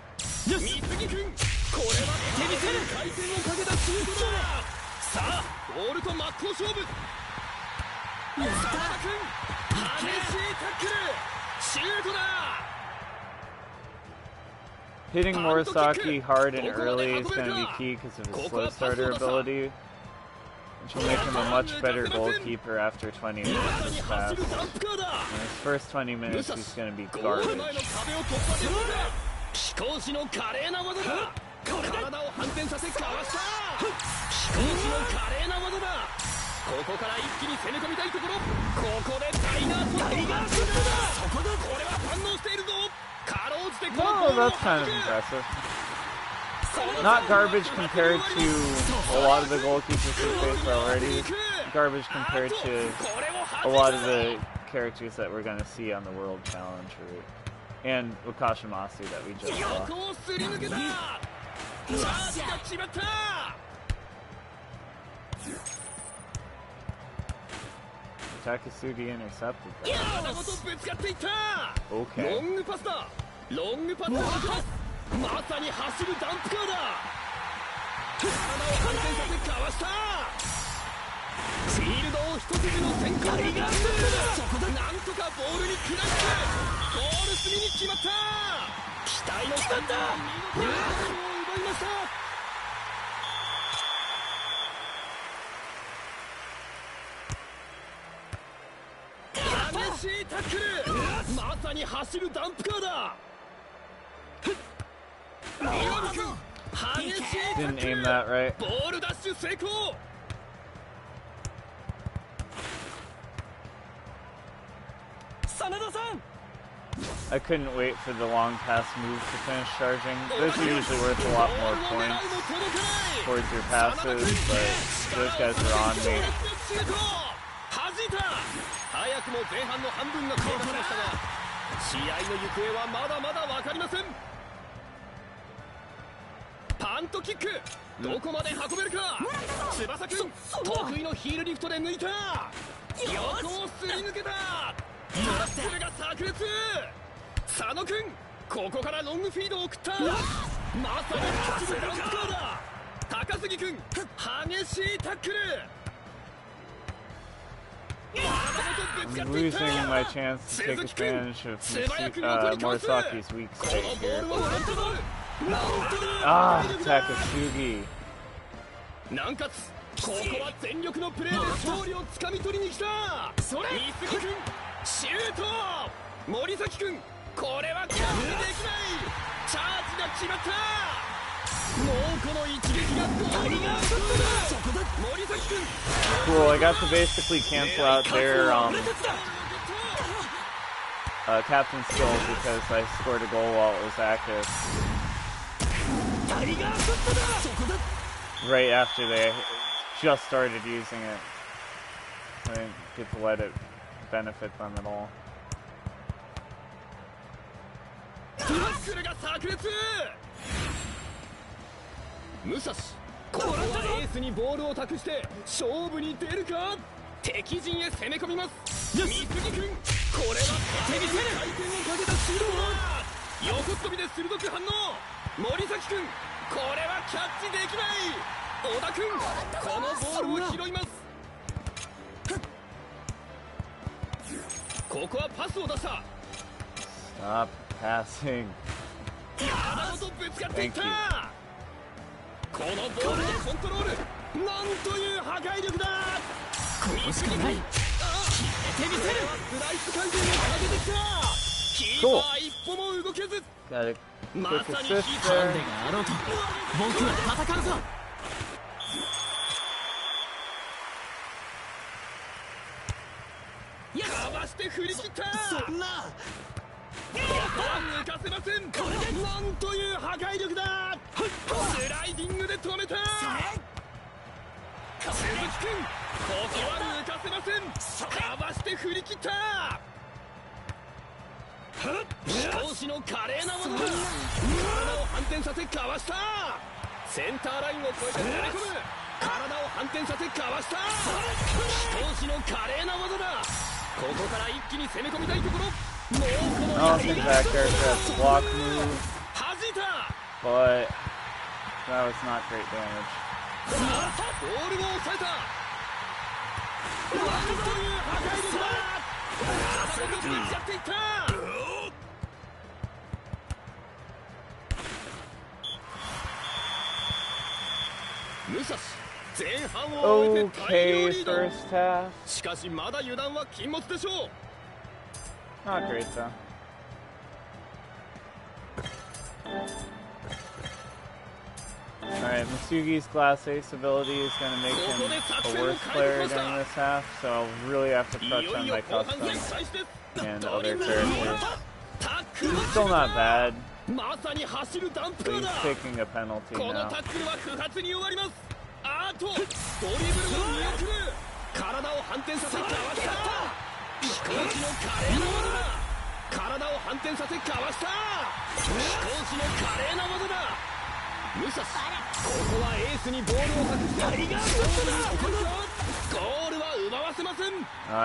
Hitting Murasaki hard and early is going to be key because of his slow starter ability, which will make him a much better goalkeeper after 20 minutes is passed. In his first 20 minutes, he's going to be garbage. 体を反転させかわした飛行機の華麗な技だ。ここから一気に攻め込みたいところ。ここでタイガーショットだ。そこだ。これは反応しているぞ。かろうじてこのボールを that's kind of impressive. Not garbage compared to a lot of the goalkeepers we faced already. Garbage compared to a lot of the characters that we're going to see on the World Challenge route. And Wakashimasu that we just saw. Takasugi intercepted that. Okay. まさに走るダンプカーだ。体を反転させかわした。フィールドを一筋の旋回がそこでなんとかボールに食らってゴール隅に決まった。期待のスタンダー見事にゴールを奪いました。激しいタックル。まさに走るダンプカーだ。Didn't aim that right. I couldn't wait for the long pass move to finish charging. Those are usually worth a lot more points towards your passes, but those guys are on me. 早くも前半の半分が経過しましたが、試合の行方はまだまだ分かりません。パントキック、どこまで運べるか。翼くん、得意のヒールリフトで抜いた。横をすり抜けた。トラップルが炸裂。佐野くん、ここからロングフィードを送った。まさに走るダンプカーだ。高杉くん、激しいタックル。I'm losing my chance to take advantage of Morisaki's weak state here. Ah, Takasugi. 南葛、ここは全力のプレーで勝利をつかみ取りに来た。三杉君、シュート。森崎君、これはキャッチできない。チャージが決まった。もうこの一撃がゴールがそこだ。森崎君。Cool, I got to basically cancel out their captain skill because I scored a goal while it was active. Right after they just started using it. I didn't get to let it benefit them at all. 武蔵、ここはエースにボールを託して勝負に出るか。敵陣へ攻め込みます。三杉君、これは手見せる。回転をかけたシュートだ。横っ飛びで鋭く反応。森崎君、これはキャッチできない。小田君、このボールを拾います。ここはパスを出した。 Stop passing. 体ごとぶつかっていった。このボールのコントロール、なんという破壊力だ。ここしかない。決めてみせる。スライス回転をかけてきた。キーパー一歩も動けず。まさにキーパーがあろうと僕は戦うぞ。かわして振り切った。そんな抜かせません。なんという破壊力だ。スライディングで止めた。鈴木君、ここは抜かせません。かわして振り切った。飛行士の華麗な技だ。体を反転させかわした。センターラインを越えて攻め込む。体を反転させかわした。飛行士の華麗な技だ。ここから一気に攻め込みたいところ。I don't think that character has block move, but that was not great damage. ボールを抑えた。なんという破壊力だ。体がぶつかっていった。武蔵、前半を終えて大量リード。しかしまだ油断は禁物でしょう。 Not great though. Alright, Masugi's Glass Ace ability is going to make him a worse player during this half, so I'll really have to touch on my custom and other characters. He's still not bad, but he's taking a penalty now.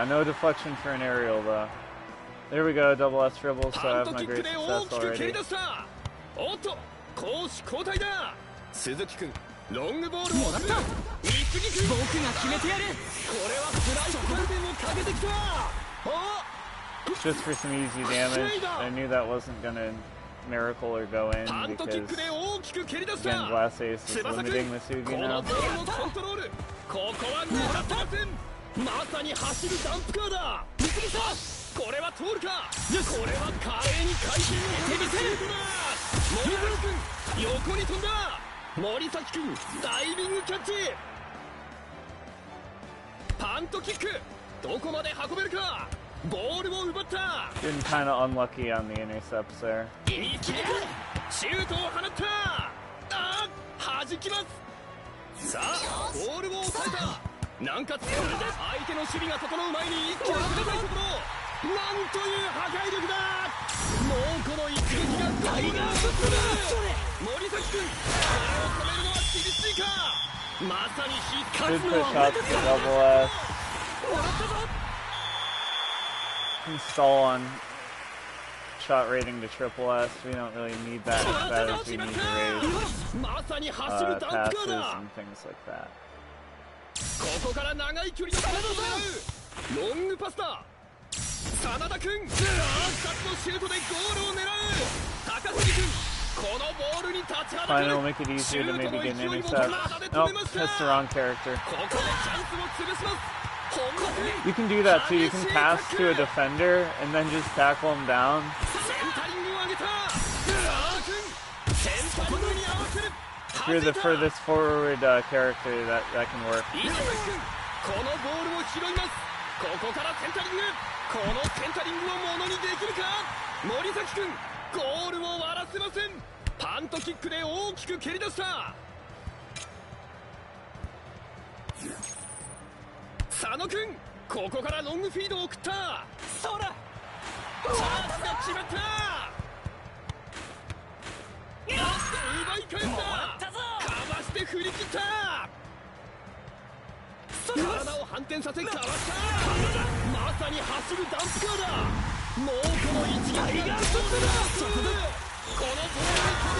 No deflection for an aerial though. There we go, double S dribble, so I have my great success already. Just for some easy damage. I knew that wasn't gonna miracle or go in because again Glass Ace is limiting Masugi now. Been kind of unlucky on the intercepts there. Good push up to double S. Install on shot rating to triple S. We don't really need that as bad as we need to raise passes and things like that. Fine, it'll make it easier to maybe get an intercept. Nope, that's the wrong character. You can do that too. You can pass to a defender and then just tackle him down. If you're the furthest forward character, that can work.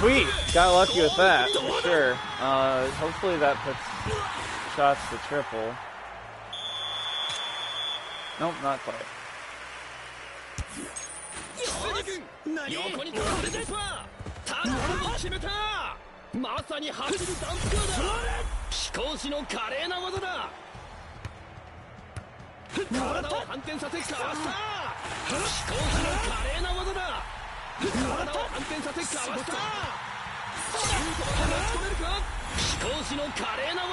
Sweet! Got lucky with that, for sure. Hopefully that puts shots to triple. Nope, not quite.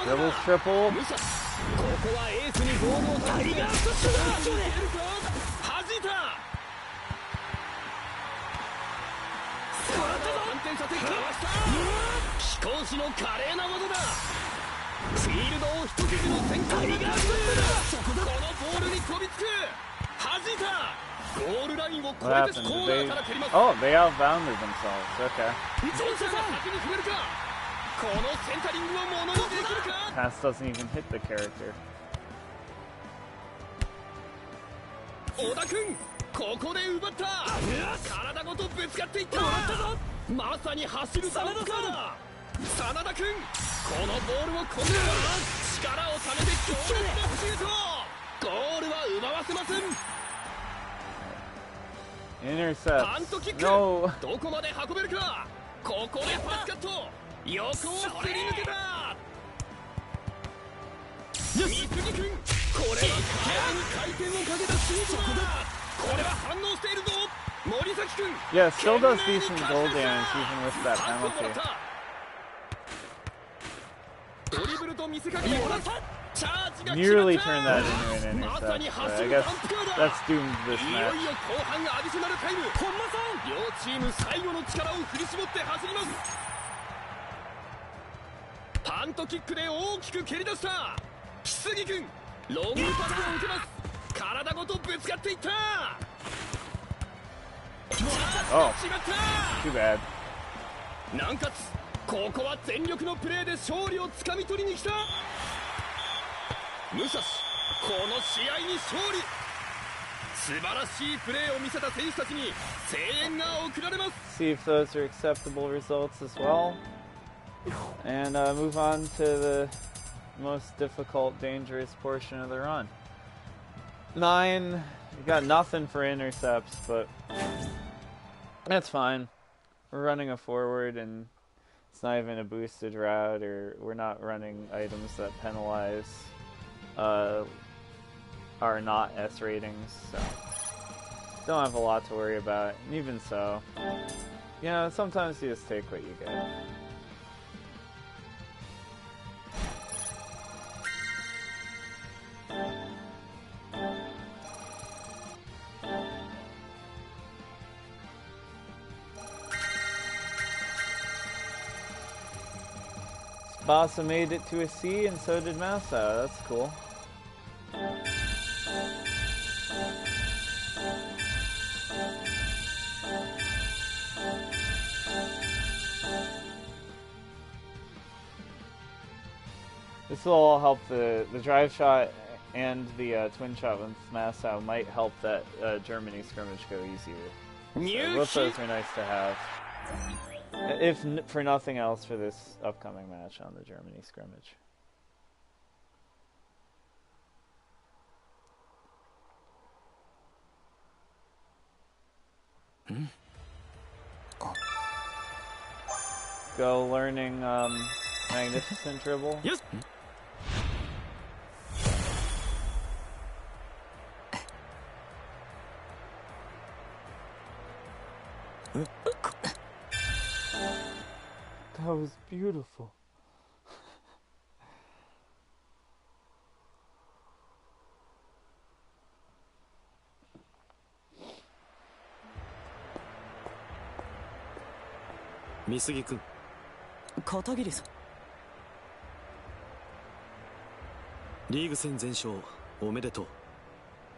Dribbles triple. What happened? They outbounded themselves. Okay. Pass doesn't even hit the character. Intercept. No. Yeah, still does decent goal damage even with that penalty. Nearly turned that into an intercept, but I guess that's doomed this match. 両チーム最後の力を振り絞って走ります。パントキックで大きく蹴り出した木杉君、ロングパスを受けます。体ごとぶつかっていった。Oh, too bad. 南葛、ここは全力のプレーで勝利をつかみ取りに来た。武蔵、この試合に勝利。素晴らしいプレーを見せた選手たちに声援が送られます。 See if those are acceptable results as well. And move on to the most difficult, dangerous portion of the run. 9, you got nothing for intercepts, but that's fine. We're running a forward, and it's not even a boosted route, or we're not running items that penalize our not S ratings, so don't have a lot to worry about. And even so, you know, sometimes you just take what you get. Tsubasa made it to a C, and so did Masa. That's cool. This will all help the drive shot and the twin shot with Masa might help that Germany scrimmage go easier. So both those are nice to have. If for nothing else, for this upcoming match on the Germany scrimmage. Go learning magnificent dribble. Yes. That was beautiful. Misugi-kun. 片桐さん。リーグ戦全勝おめでとう。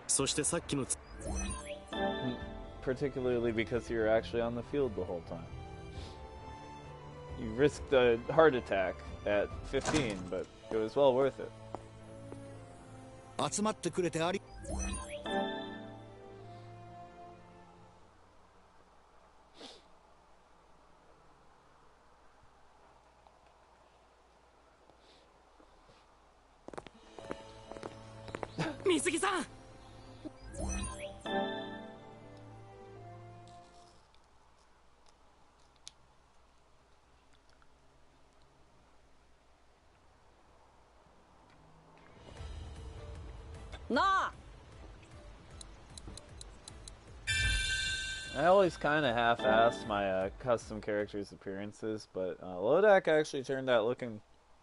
そしてさっきの Particularly because you were actually on the field the whole time. You risked a heart attack at 15, but it was well worth it. 集まってくれてあり。水木さん。なあ。 I always kind of half-ass my custom characters' appearances, but Lodak actually turned out looking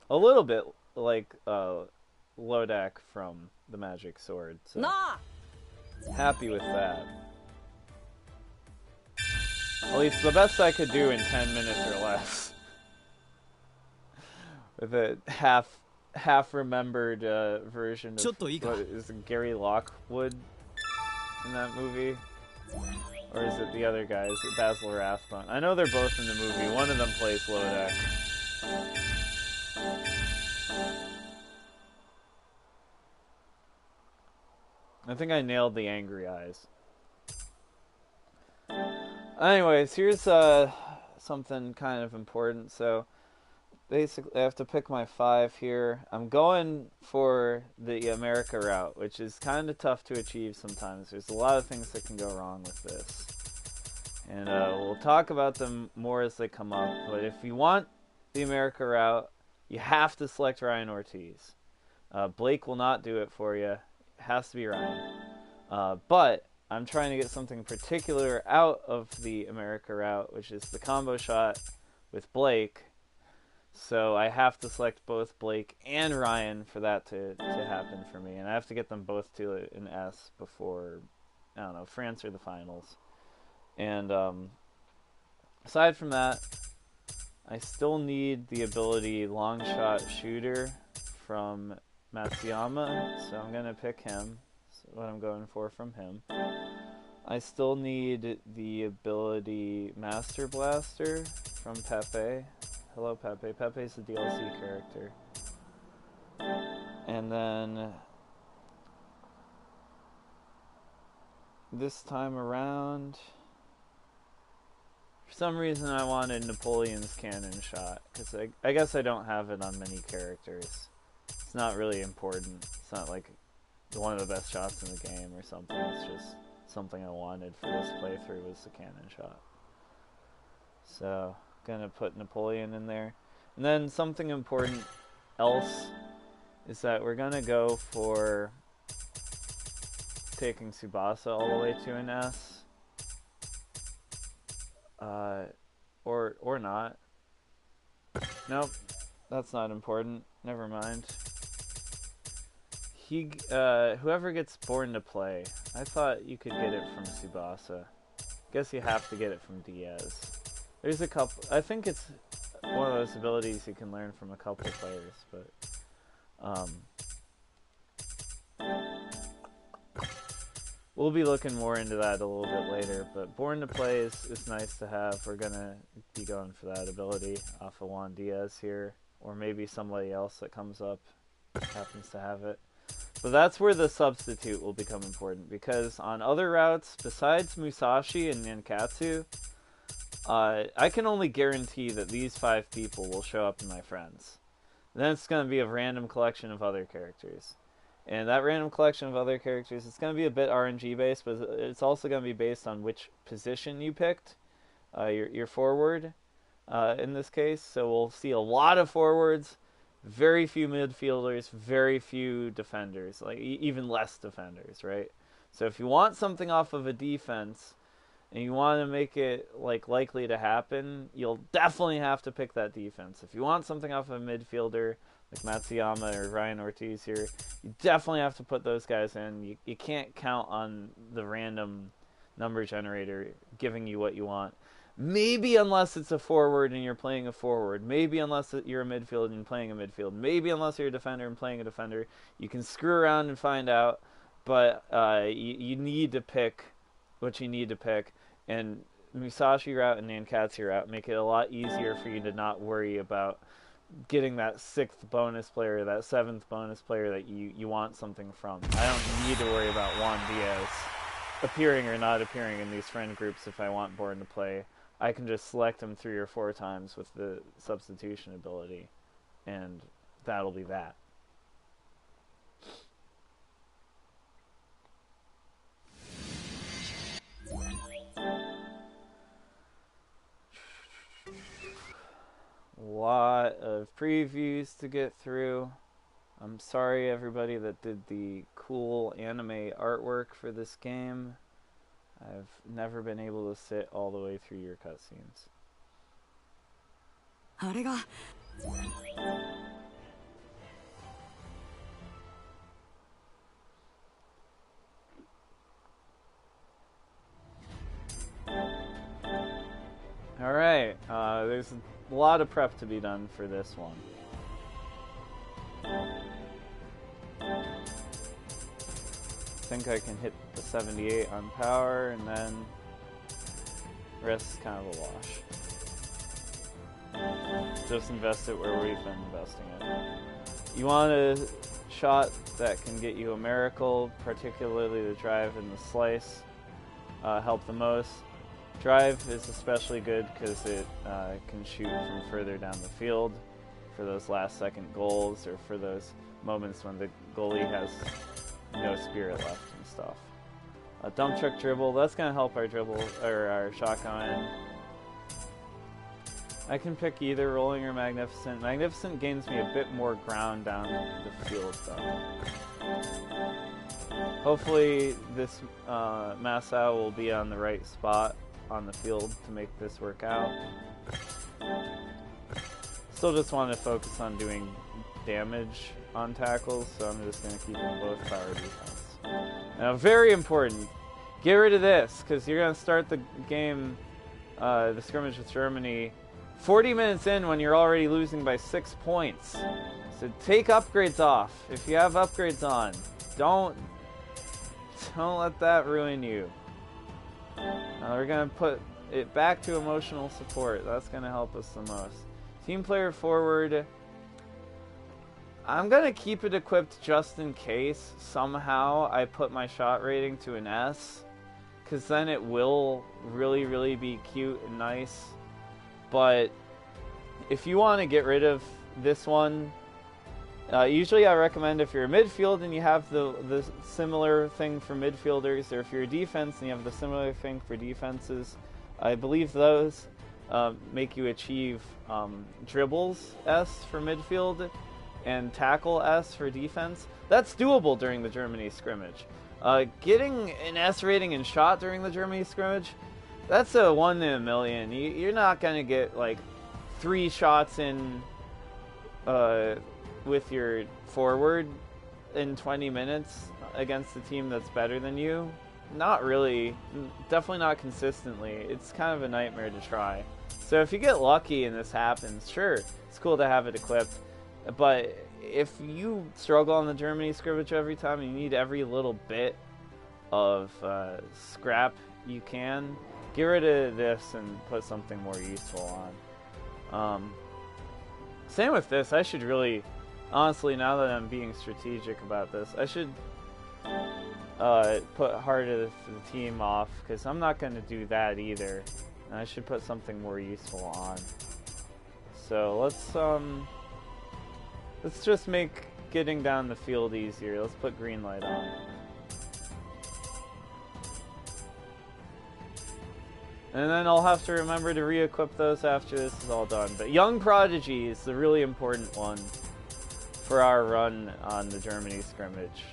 a little bit like Lodak from the Magic Sword, so happy with that. At least the best I could do in 10 minutes or less. With a half-remembered version of what is it, Gary Lockwood in that movie? Or is it the other guy? Is it Basil Rathbone? I know they're both in the movie. One of them plays Lodak. I think I nailed the angry eyes. Anyways, here's something kind of important. So basically, I have to pick my 5 here. I'm going for the America route, which is kind of tough to achieve sometimes. There's a lot of things that can go wrong with this. And we'll talk about them more as they come up. But if you want the America route, you have to select Ryan Ortiz. Blake will not do it for you. It has to be Ryan. But I'm trying to get something particular out of the America route, which is the combo shot with Blake. So I have to select both Blake and Ryan for that to happen for me. And I have to get them both to an S before, I don't know, France or the finals. And aside from that, I still need the ability long shot shooter from Matsuyama, so I'm going to pick him. That's what I'm going for from him. I still need the ability Master Blaster from Pepe. Hello, Pepe. Pepe's the DLC character. And then this time around, for some reason I wanted Napoleon's cannon shot, because I guess I don't have it on many characters. It's not really important. It's not like one of the best shots in the game or something. It's just something I wanted for this playthrough was the cannon shot. So, gonna put Napoleon in there. And then something important else is that we're gonna go for taking Tsubasa all the way to an S. Or not. Nope, that's not important. Never mind. Whoever gets Born to Play, I thought you could get it from Tsubasa. Guess you have to get it from Diaz. There's a couple. I think it's one of those abilities you can learn from a couple players, but we'll be looking more into that a little bit later. But Born to Play is nice to have. We're gonna be going for that ability off of Juan Diaz here, or maybe somebody else that comes up happens to have it. But that's where the substitute will become important, because on other routes besides Musashi and Nankatsu, I can only guarantee that these 5 people will show up in my friends. And then it's going to be a random collection of other characters. And that random collection of other characters, it's going to be a bit RNG based, but it's also going to be based on which position you picked, your forward in this case. So we'll see a lot of forwards, very few midfielders, very few defenders, like even less defenders, right? So if you want something off of a defense and you want to make it like likely to happen, you'll definitely have to pick that defense. If you want something off of a midfielder like Matsuyama or Ryan Ortiz here, you definitely have to put those guys in. You can't count on the random number generator giving you what you want. Maybe unless it's a forward and you're playing a forward. Maybe unless you're a midfield and you're playing a midfield. Maybe unless you're a defender and playing a defender. You can screw around and find out, but you need to pick what you need to pick. And Musashi route and Nankatsu route make it a lot easier for you to not worry about getting that 6th bonus player, that 7th bonus player that you want something from. I don't need to worry about Juan Diaz appearing or not appearing in these friend groups if I want Born to Play. I can just select him 3 or 4 times with the substitution ability, and that'll be that. A lot of previews to get through. I'm sorry everybody that did the cool anime artwork for this game. I've never been able to sit all the way through your cutscenes. Alright, there's a lot of prep to be done for this one. I think I can hit the 78 on power, and then the rest is kind of a wash. Just invest it where we've been investing it. You want a shot that can get you a miracle, particularly the drive and the slice, help the most. Drive is especially good because it can shoot from further down the field for those last second goals, or for those moments when the goalie has no spirit left and stuff. A dump truck dribble, that's going to help our dribble, or our shotgun. I can pick either rolling or magnificent. Magnificent gains me a bit more ground down the field though. Hopefully this Masao will be on the right spot on the field to make this work out. still just want to focus on doing damage on tackles, so I'm just going to keep them both power defense. Now, very important, get rid of this, because you're going to start the game, the scrimmage with Germany, 40 minutes in when you're already losing by 6 points. So take upgrades off. If you have upgrades on, don't let that ruin you. Now we're going to put it back to emotional support. That's going to help us the most. Team player forward. I'm going to keep it equipped just in case somehow I put my shot rating to an S, because then it will really, really be cute and nice. But if you want to get rid of this one, usually I recommend if you're a midfield and you have the similar thing for midfielders, or if you're a defense and you have the similar thing for defenses, I believe those make you achieve dribbles S for midfield and tackle S for defense. That's doable during the Germany scrimmage. Getting an S rating in shot during the Germany scrimmage, that's a 1 in a million. You're not going to get like 3 shots in with your forward in 20 minutes against a team that's better than you. Not really. Definitely not consistently. It's kind of a nightmare to try. So if you get lucky and this happens, sure, it's cool to have it equipped. But if you struggle on the Germany scrimmage every time and you need every little bit of scrap you can, get rid of this and put something more useful on. Same with this. I should really, honestly, now that I'm being strategic about this, I should put heart of the team off, because I'm not going to do that either. And I should put something more useful on. So let's just make getting down the field easier. Let's put green light on. And then I'll have to remember to re-equip those after this is all done. But Young Prodigy is the really important one for our run on the Germany scrimmage.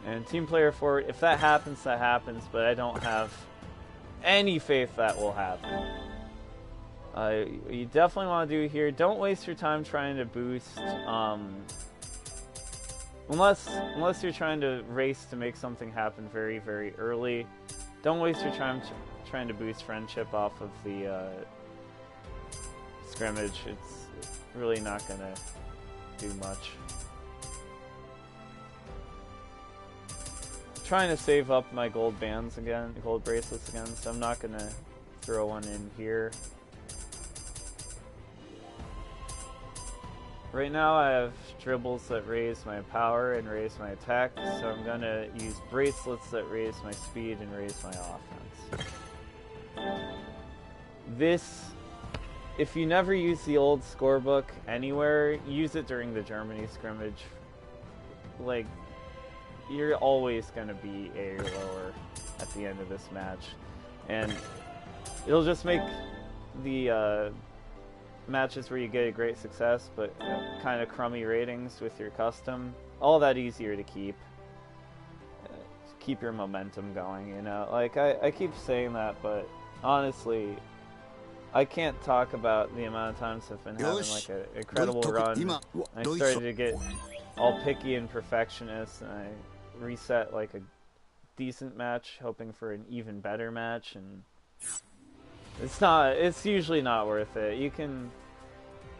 And team player forward, if that happens, that happens, but I don't have any faith that will happen. You definitely want to do here, don't waste your time trying to boost, unless you're trying to race to make something happen very, very early. Don't waste your time trying to boost friendship off of the scrimmage. It's really not going to do much. Trying to save up my gold bands again, gold bracelets again, so I'm not gonna throw one in here. Right now I have dribbles that raise my power and raise my attack, so I'm gonna use bracelets that raise my speed and raise my offense. This, if you never use the old scorebook anywhere, use it during the Germany scrimmage. Like, you're always going to be A or lower at the end of this match. And it'll just make the matches where you get a great success, but kind of crummy ratings with your custom, all that easier to keep. Keep your momentum going, you know? Like, I keep saying that, but honestly, I can't talk about the amount of times I've been having like an incredible run. I started to get all picky and perfectionist, and I reset like a decent match hoping for an even better match, and it's usually not worth it. You can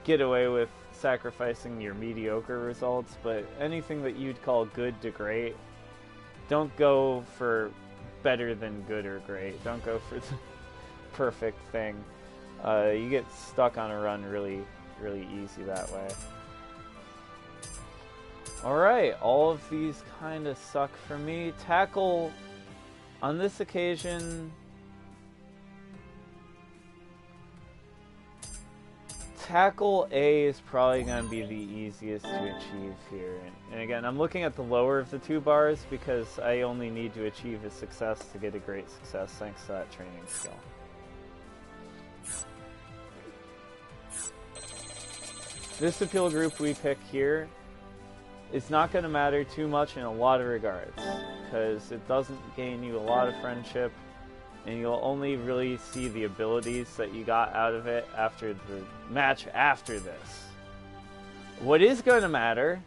get away with sacrificing your mediocre results, but anything that you'd call good to great, don't go for better than good or great. Don't go for the perfect thing. You get stuck on a run really, really easy that way. Alright, all of these kind of suck for me. Tackle, on this occasion, tackle A is probably going to be the easiest to achieve here. And again, I'm looking at the lower of the 2 bars because I only need to achieve a success to get a great success thanks to that training skill. This appeal group we pick here is not going to matter too much in a lot of regards, because it doesn't gain you a lot of friendship. and you'll only really see the abilities that you got out of it after the match after this. What is going to matter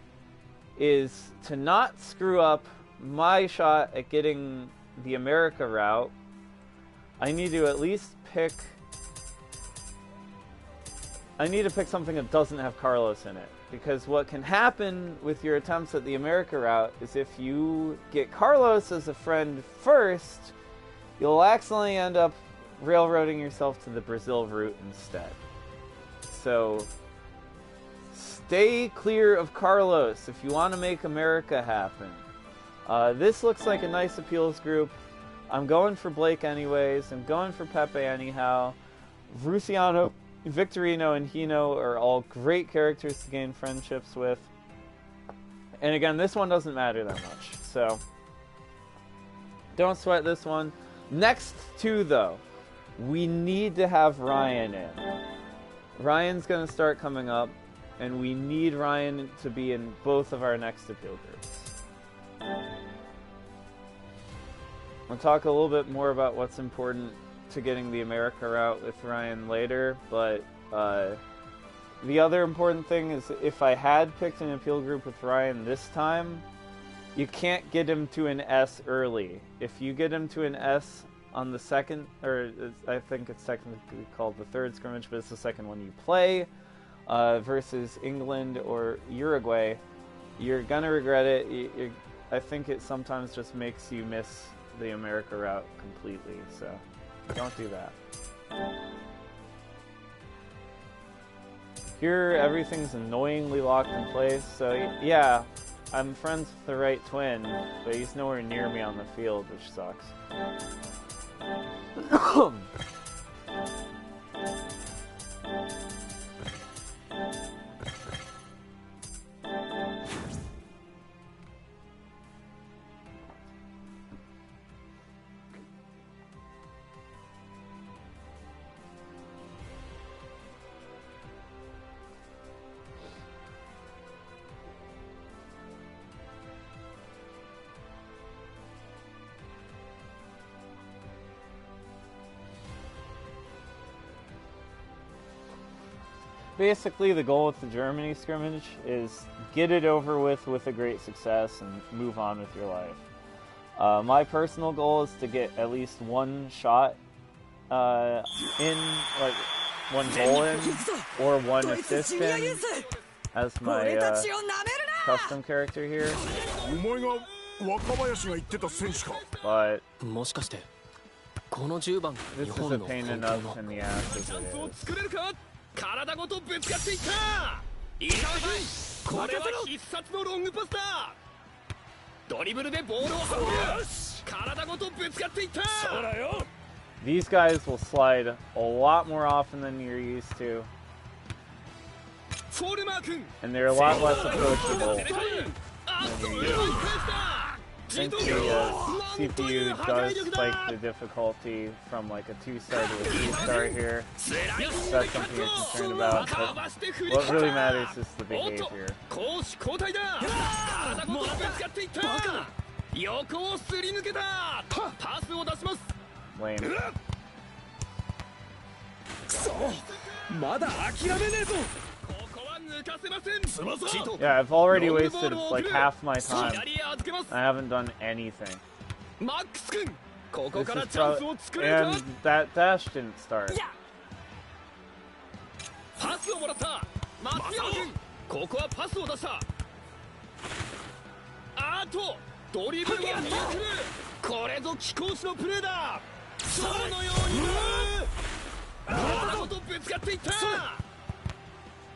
is to not screw up my shot at getting the America route. I need to at least pick... I need to pick something that doesn't have Carlos in it. Because what can happen with your attempts at the America route is if you get Carlos as a friend first, you'll accidentally end up railroading yourself to the Brazil route instead. So, stay clear of Carlos if you want to make America happen. This looks like a nice appeals group. I'm going for Blake anyways. I'm going for Pepe anyhow. Rusiano, Victorino, and Hino are all great characters to gain friendships with. And again, this one doesn't matter that much. So, don't sweat this one. Next two, though, we need to have Ryan in. Ryan's going to start coming up, and we need Ryan to be in both of our next appeal groups. We'll talk a little bit more about what's important to getting the America route with Ryan later, but the other important thing is if I had picked an appeal group with Ryan this time, you can't get him to an S early. If you get him to an S on the second, or I think it's technically called the third scrimmage, but it's the second one you play, versus England or Uruguay, you're gonna regret it. I think it sometimes just makes you miss the America route completely, so don't do that. Here, everything's annoyingly locked in place, so yeah, I'm friends with the right twin, but he's nowhere near me on the field, which sucks. Basically, the goal with the Germany scrimmage is get it over with a great success and move on with your life. My personal goal is to get at least one shot in, like one goal in, or one assist in, as my custom character here. But this is a pain enough in the ass as it is. 体ごとぶつかっていったいたこれは必殺のロングパスだドリブルでボールを運ぶ体ごとぶつかっていったそうだよ These guys will slide a lot more often than you're used to. And they're a lot less approachable than you're used to. Since the CPU does spike the difficulty from like a 2-star to a 3-star here, that's something you're concerned about, but what really matters is the behavior. Lame. Yeah, I've already wasted like half my time. I haven't done anything. And that dash didn't start.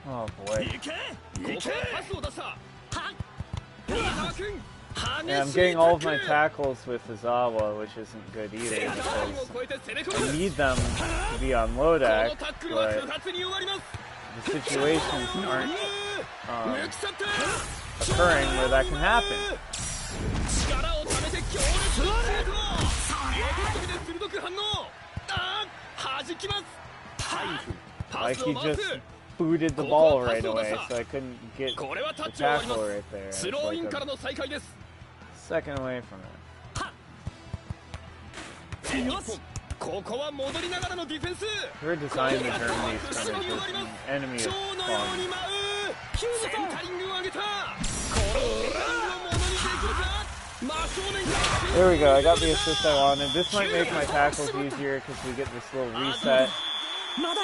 Oh boy. Yeah, I'm getting all of my tackles with Izawa, which isn't good either, because I need them to be on low deck, but the situations aren't occurring where that can happen. Like he just booted the ball right away, so I couldn't get the tackle right there. It's like a second away from it. ここは戻りながらのディフェンス We're designed to turn these scrimmages an enemy is 蝶のように fun. 舞うセンタリングを上げたこのセンタリングをものにできるか真正面から There we go, I got the assist I wanted. This might make my tackles easier because we get this little reset.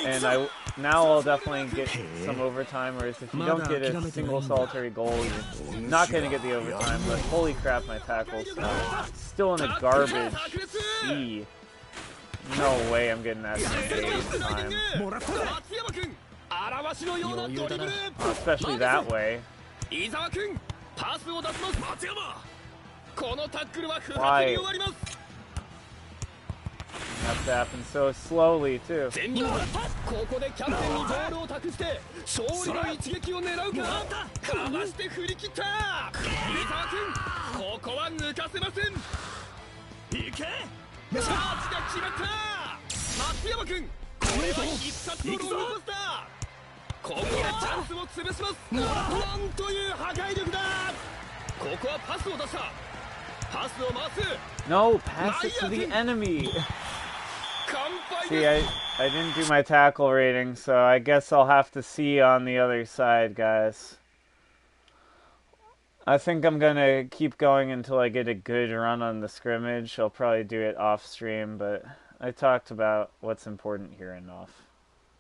And now I'll definitely get some overtime, whereas if you don't get a single solitary goal, you're not going to get the overtime. But holy crap, my tackles still in a garbage sea. No way I'm getting that many time. 松山君表しのようなドリブル Especially that way. 伊沢君パスを出します松山このタックルは不発に終わります Has to happen so slowly too. 全部ここでキャプテンにボールを託して勝利の一撃を狙うかかわして振り切った伊沢君ここは抜かせませんいけチャージが決まった松山君これは必殺のロングパスだここでチャンスを潰しますなんという破壊力だここはパスを出したパスを回す No, pass it to the enemy. See, I didn't do my tackle rating, so I guess I'll have to see on the other side, guys. I think I'm gonna keep going until I get a good run on the scrimmage. I'll probably do it off stream, but I talked about what's important here enough.